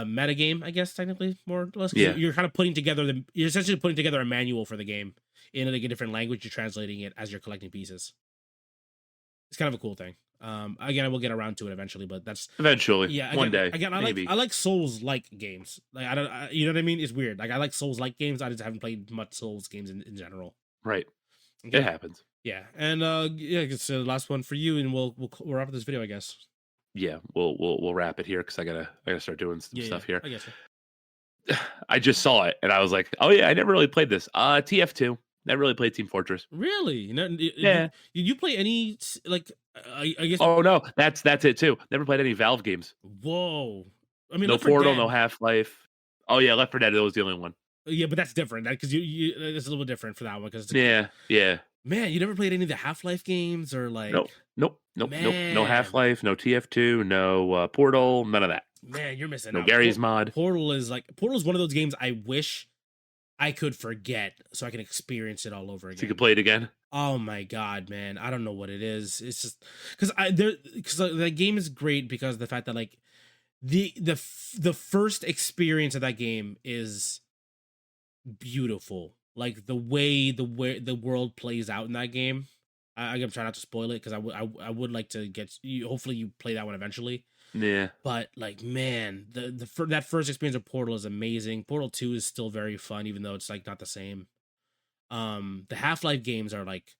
Meta game, I guess, technically, more or less. Yeah. You're kind of you're essentially putting together a manual for the game in like a different language. You're translating it as you're collecting pieces. It's kind of a cool thing. Again, I will get around to it eventually, but that's eventually. Yeah, one day. Again, I like Souls-like games. Like you know what I mean? It's weird. Like I like Souls-like games. I just haven't played much Souls games in general. Right. Okay. It happens. Yeah, and yeah, it's the last one for you, and we'll wrap up this video, I guess. Yeah, we'll wrap it here because I gotta start doing some stuff here. I guess so. I just saw it and I was like, oh yeah, I never really played this. TF2. Never really played Team Fortress. Really? Yeah. You play any like? I guess. Oh no, that's it too. Never played any Valve games. Whoa. I mean, No Portal, no Half-Life. Oh yeah, Left 4 Dead. That was the only one. Yeah, but that's different because you it's a little bit different for that one because yeah. Man, you never played any of the Half-Life games or like? Nope. Nope. No Man, Half-Life, no TF2, no Portal, none of that. man, you're missing No out. Gary's mod. Portal is one of those games I wish I could forget so I can experience it all over So you again. could play it again. Oh my god, man! I don't know what it is. It's just because that game is great because of the fact that like the first experience of that game is beautiful. Like the way the world plays out in that game. I'm gonna try not to spoil it because I would like to get you. Hopefully, you play that one eventually. Yeah. But like, man, that first experience of Portal is amazing. Portal 2 is still very fun, even though it's like not the same. The Half-Life games are like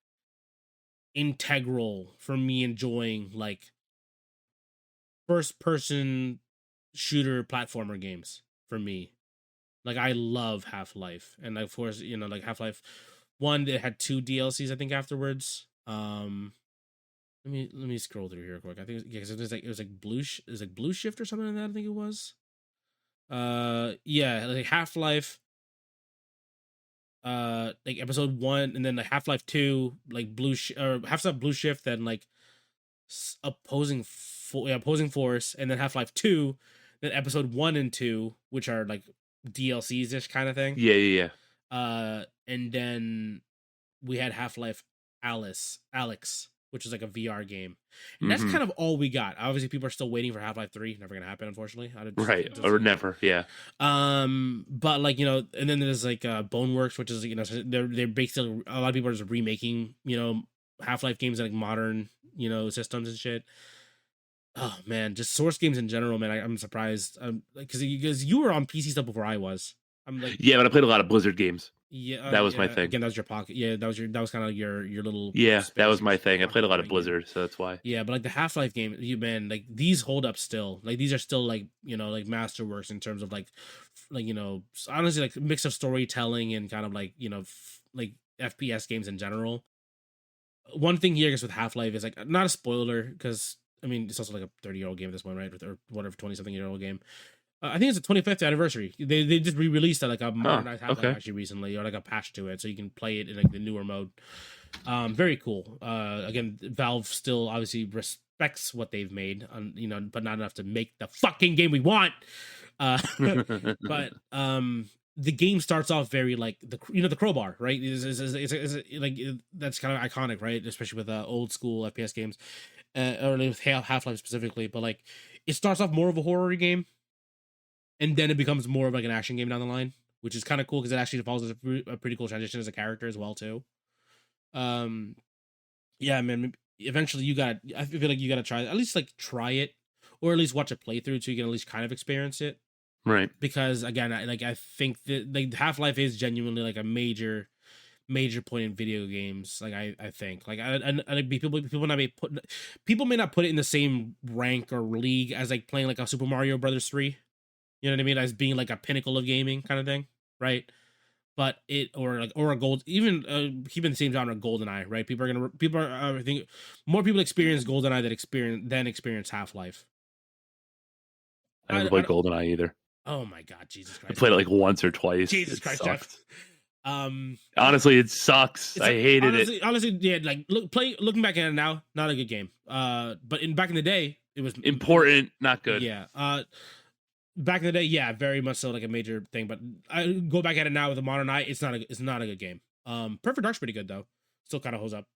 integral for me enjoying like first person shooter platformer games for me. Like I love Half-Life, and of course, like Half-Life 1, it had 2 DLCs I think afterwards. Let me scroll through here quick. I think yeah, 'cause it was like it was like Blue Shift or something like that. I think it was. Yeah, like Half-Life, like episode 1, and then like Half-Life 2, like or Half-Life Blue Shift, then like opposing force, and then Half-Life 2, then episode 1 and 2, which are like DLCs ish kind of thing. Yeah. And then we had Half-Life Alex, which is like a VR game. And that's kind of all we got. Obviously people are still waiting for Half-Life 3. Never gonna happen, unfortunately. Right. Or never, yeah. But like, and then there's like Boneworks, which is, they're basically, a lot of people are just remaking, Half-Life games in like modern, systems and shit. Oh man, just Source games in general, man. I'm surprised. Because you were on PC stuff before I was. I'm like, yeah, but I played a lot of Blizzard games. Yeah, that was my thing. Again, that was your pocket. Yeah, that was kind of your little. Yeah, that was my thing. I played a lot of Blizzard, so that's why. Yeah, but like the Half-Life game, man, like these hold up still. Like these are still like like masterworks in terms of like honestly like mix of storytelling and kind of like like FPS games in general. One thing here, I guess, with Half-Life is like not a spoiler because I mean it's also like a 30-year-old game at this point, right? Or whatever, 20-something-year-old game. I think it's the 25th anniversary. They just re-released like a modernized Half-Life actually recently, or like a patch to it, so you can play it in like the newer mode. Very cool. Again, Valve still obviously respects what they've made, but not enough to make the fucking game we want. But the game starts off very like the crowbar, right? It's like that's kind of iconic, right? Especially with old school FPS games, or with Half-Life specifically. But like, it starts off more of a horror game, and then it becomes more of like an action game down the line, which is kind of cool because it actually follows a pretty cool transition as a character as well too. Yeah, man. Eventually, I feel like you gotta try, at least like try it, or at least watch a playthrough so you can at least kind of experience it. Right. Because again, I think that like Half-Life is genuinely like a major point in video games. Like I think like people may not put it in the same rank or league as like playing like a Super Mario Brothers 3. You know what I mean? As being like a pinnacle of gaming kind of thing, right? But or a gold, even keeping the same genre, GoldenEye, right? I think more people experience GoldenEye than experience Half-Life. I never played GoldenEye either. Oh my god, Jesus Christ! I played it like once or twice. Jesus Christ, Jeff. Honestly, it sucks. I hated it. Honestly, yeah. Like looking back at it now, not a good game. But back in the day, it was important, not good. Yeah. Back in the day, yeah, very much so like a major thing. But I go back at it now with a modern eye, it's not a good game. Perfect Dark's pretty good though. Still kind of holds up.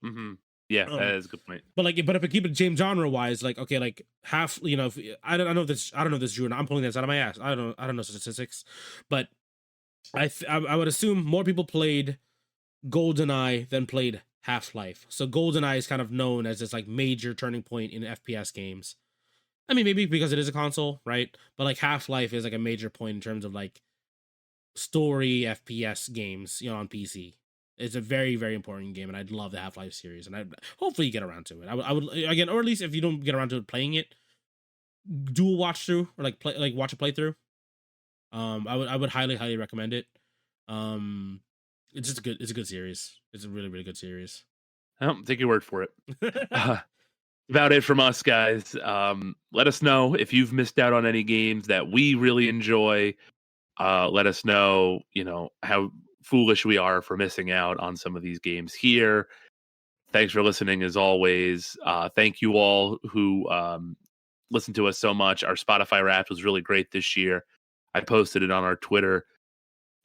Mm-hmm. Yeah, that is a good point. But if I keep it same genre wise, like okay, like half, if, I don't know if this is true. I'm pulling this out of my ass. I don't know statistics, but I would assume more people played GoldenEye than played Half-Life. So GoldenEye is kind of known as this like major turning point in FPS games. I mean, maybe because it is a console, right? But like Half-Life is like a major point in terms of like story FPS games, on PC. It's a very, very important game, and I'd love the Half-Life series, and I hopefully you get around to it. I would again, or at least if you don't get around to it playing it, do a watch through or watch a playthrough. I would highly recommend it. It's just it's a good series. It's a really, really good series. I'll take your word for it. About it from us, guys. Let us know if you've missed out on any games that we really enjoy. Let us know, how foolish we are for missing out on some of these games here. Thanks for listening as always. Thank you all who listen to us so much. Our Spotify Wrapped was really great this year. I posted it on our Twitter.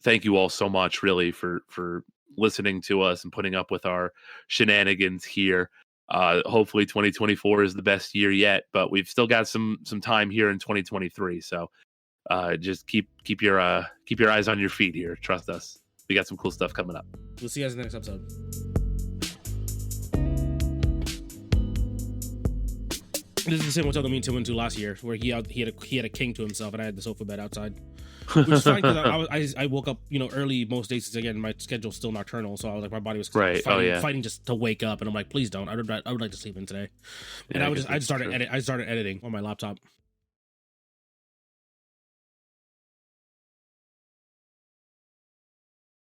Thank you all so much, really, for listening to us and putting up with our shenanigans here. Hopefully 2024 is the best year yet, but we've still got some time here in 2023. So just keep your eyes on your feet here. Trust us. We got some cool stuff coming up. We'll see you guys in the next episode. This is the same one Togo Me 2 and 2 last year, where he had a king to himself, and I had the sofa bed outside, which is fine because I woke up early most days. Again, my schedule's still nocturnal, so I was like, my body was fighting just to wake up, and I'm like, please don't. I would like to sleep in today, and I started editing on my laptop.